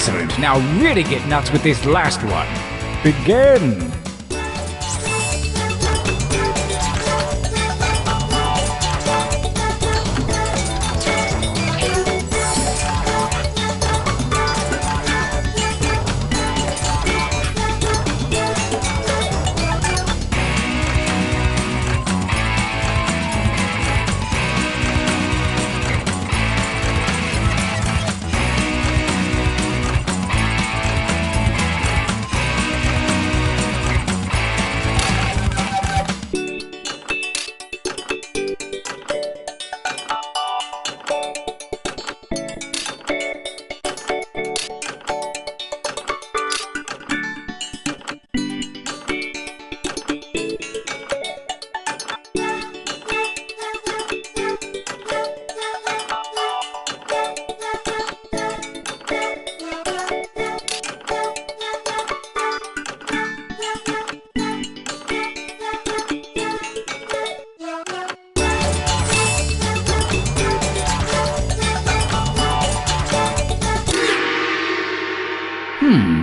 [SPEAKER 5] Excellent. Now really get nuts with this last one. Begin.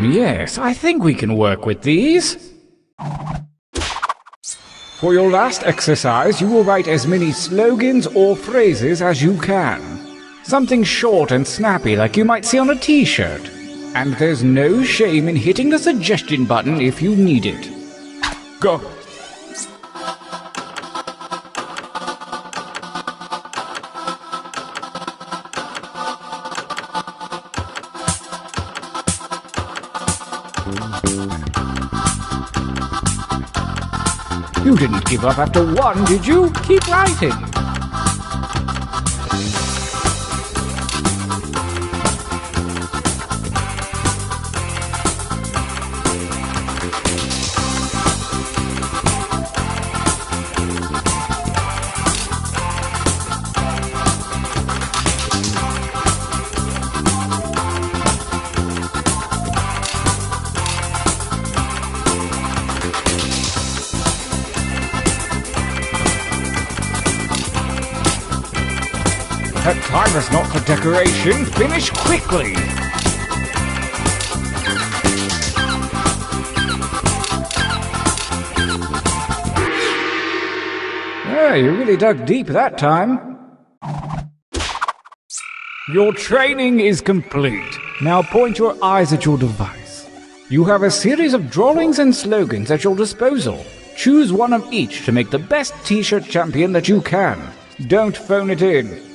[SPEAKER 5] Yes, I think we can work with these. For your last exercise, you will write as many slogans or phrases as you can. Something short and snappy like you might see on a t-shirt. And there's no shame in hitting the suggestion button if you need it. Go! You didn't give up after one, did you? Keep writing. That time is not for decoration. Finish quickly. Yeah, you really dug deep that time. Your training is complete. Now point your eyes at your device. You have a series of drawings and slogans at your disposal. Choose one of each to make the best t-shirt champion that you can. Don't phone it in.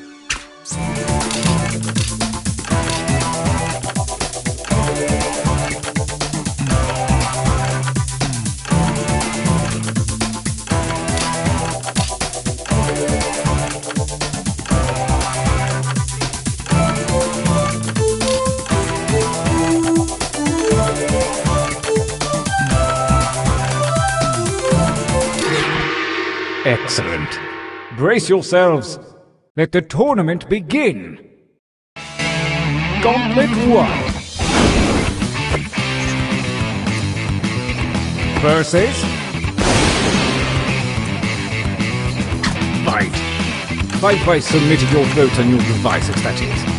[SPEAKER 5] Excellent. Brace yourselves. Let the tournament begin. Gauntlet 1 versus Fight. Fight by submitting your vote on your devices, that is.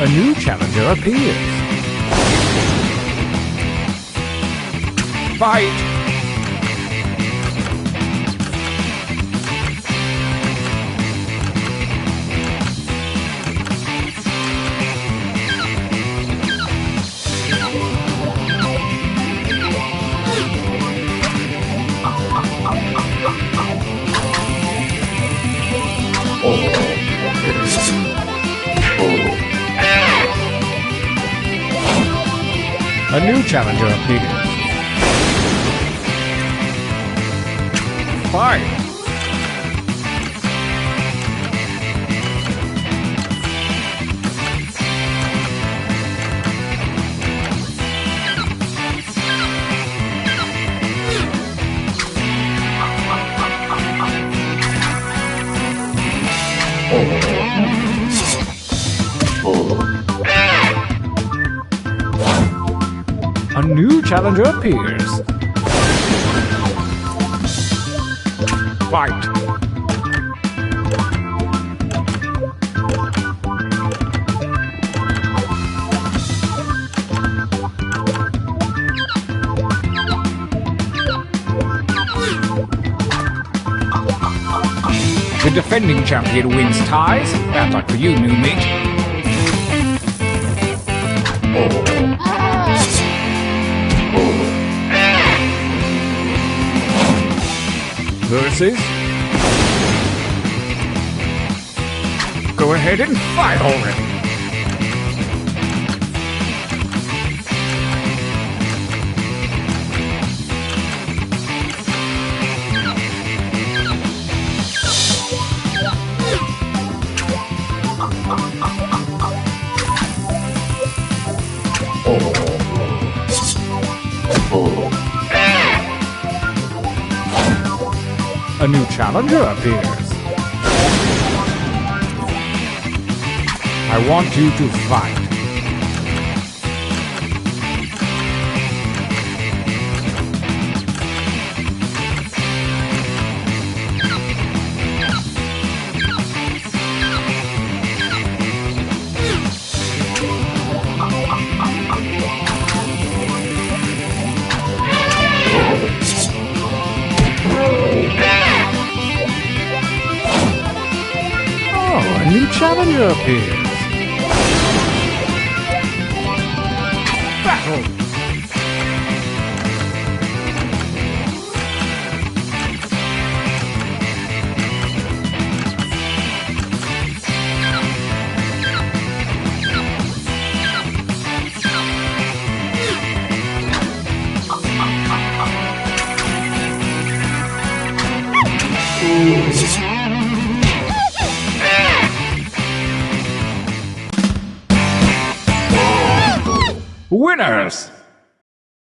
[SPEAKER 5] A new challenger appears. Fight! A new challenger appears. Fight! A new challenger appears. Fight. The defending champion wins ties. Bad luck for you, new mate. Versus. Go ahead and fight already. A new challenger appears. I want you to fight. A new challenger appears. Battle! Winners!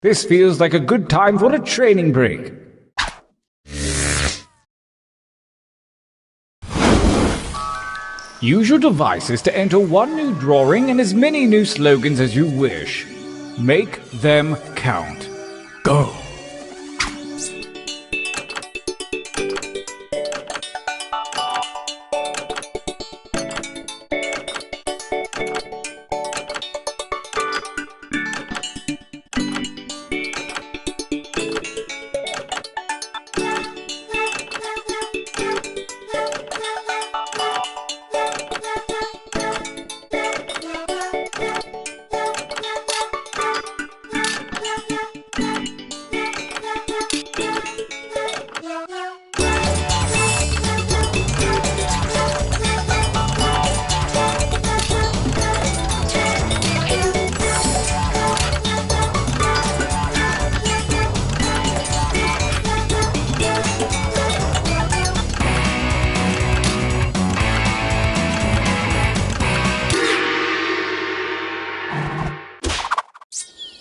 [SPEAKER 5] This feels like a good time for a training break. Use your devices to enter one new drawing and as many new slogans as you wish. Make them count. Go!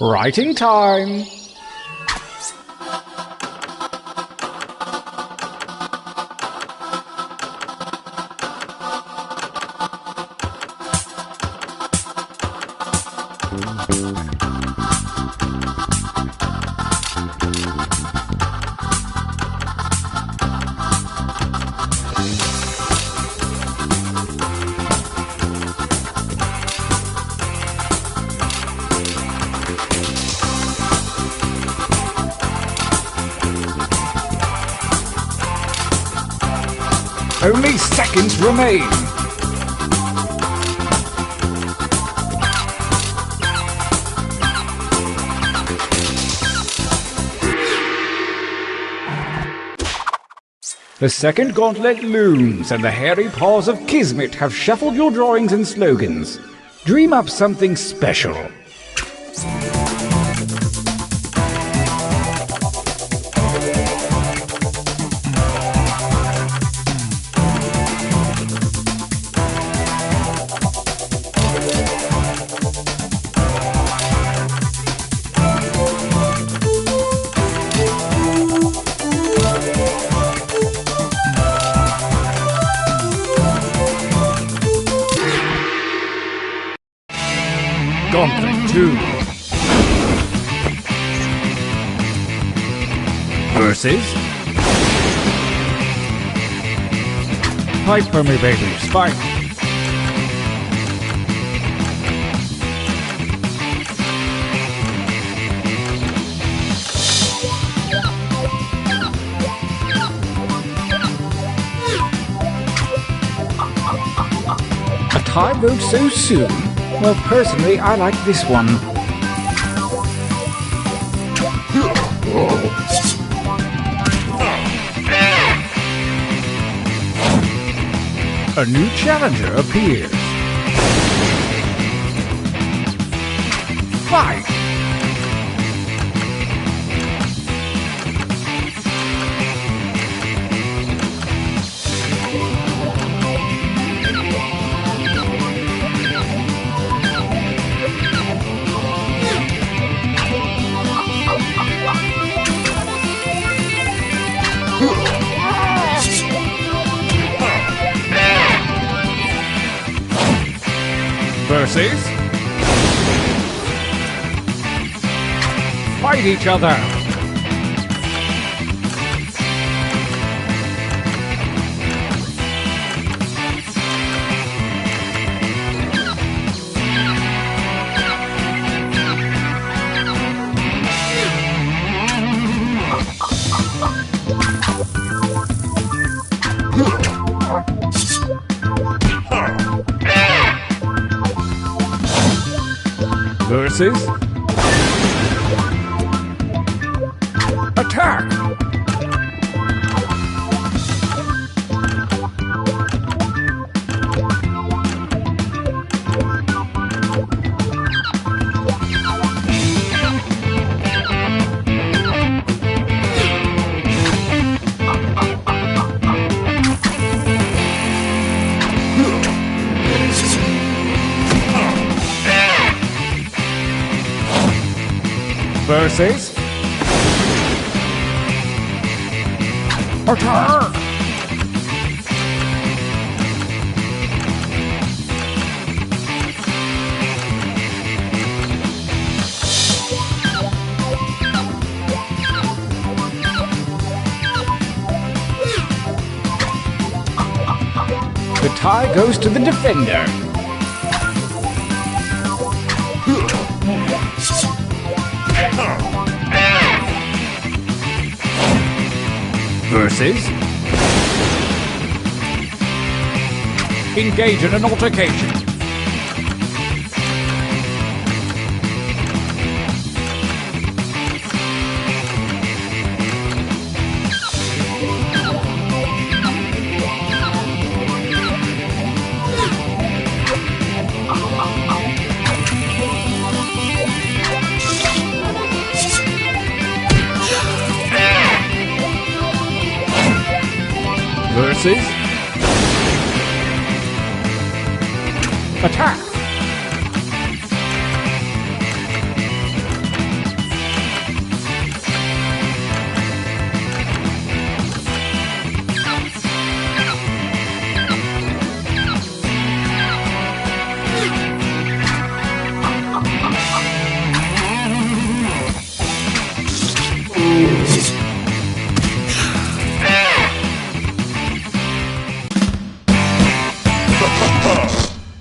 [SPEAKER 5] Writing time! Only seconds remain. The second gauntlet looms, and the hairy paws of Kismet have shuffled your drawings and slogans. Dream up something special. 2 versus Fight for me, babies, fight! A tie vote so soon? Well, personally, I like this one. A new challenger appears. Fight! Versus fight each other. Versus attack. Versus attack. The tie goes to the defender. Versus engage in an altercation. Versus attack.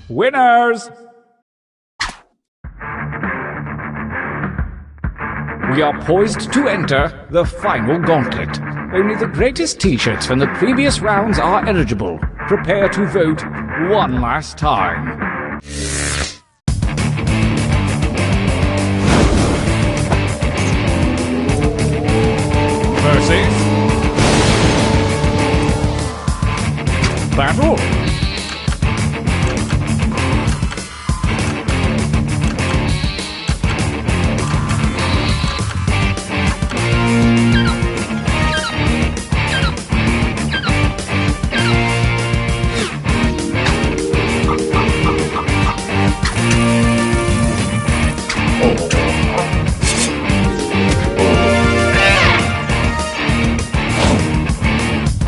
[SPEAKER 5] Winners! We are poised to enter the final gauntlet. Only the greatest t-shirts from the previous rounds are eligible. Prepare to vote one last time. Versus battle.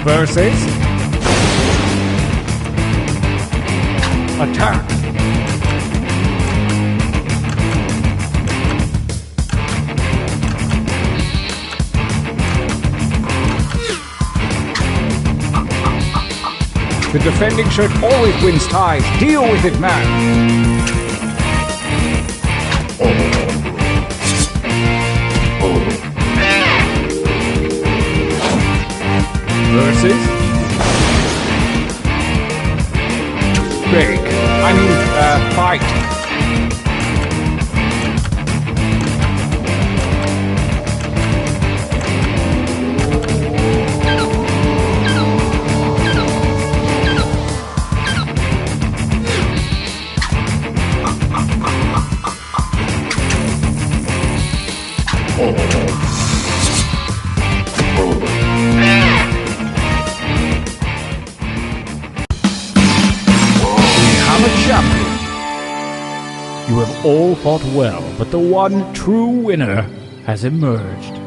[SPEAKER 5] Versus attack. The defending shirt always wins ties. Deal with it, man. Versus fight. Champion. You have all fought well, but the one true winner has emerged.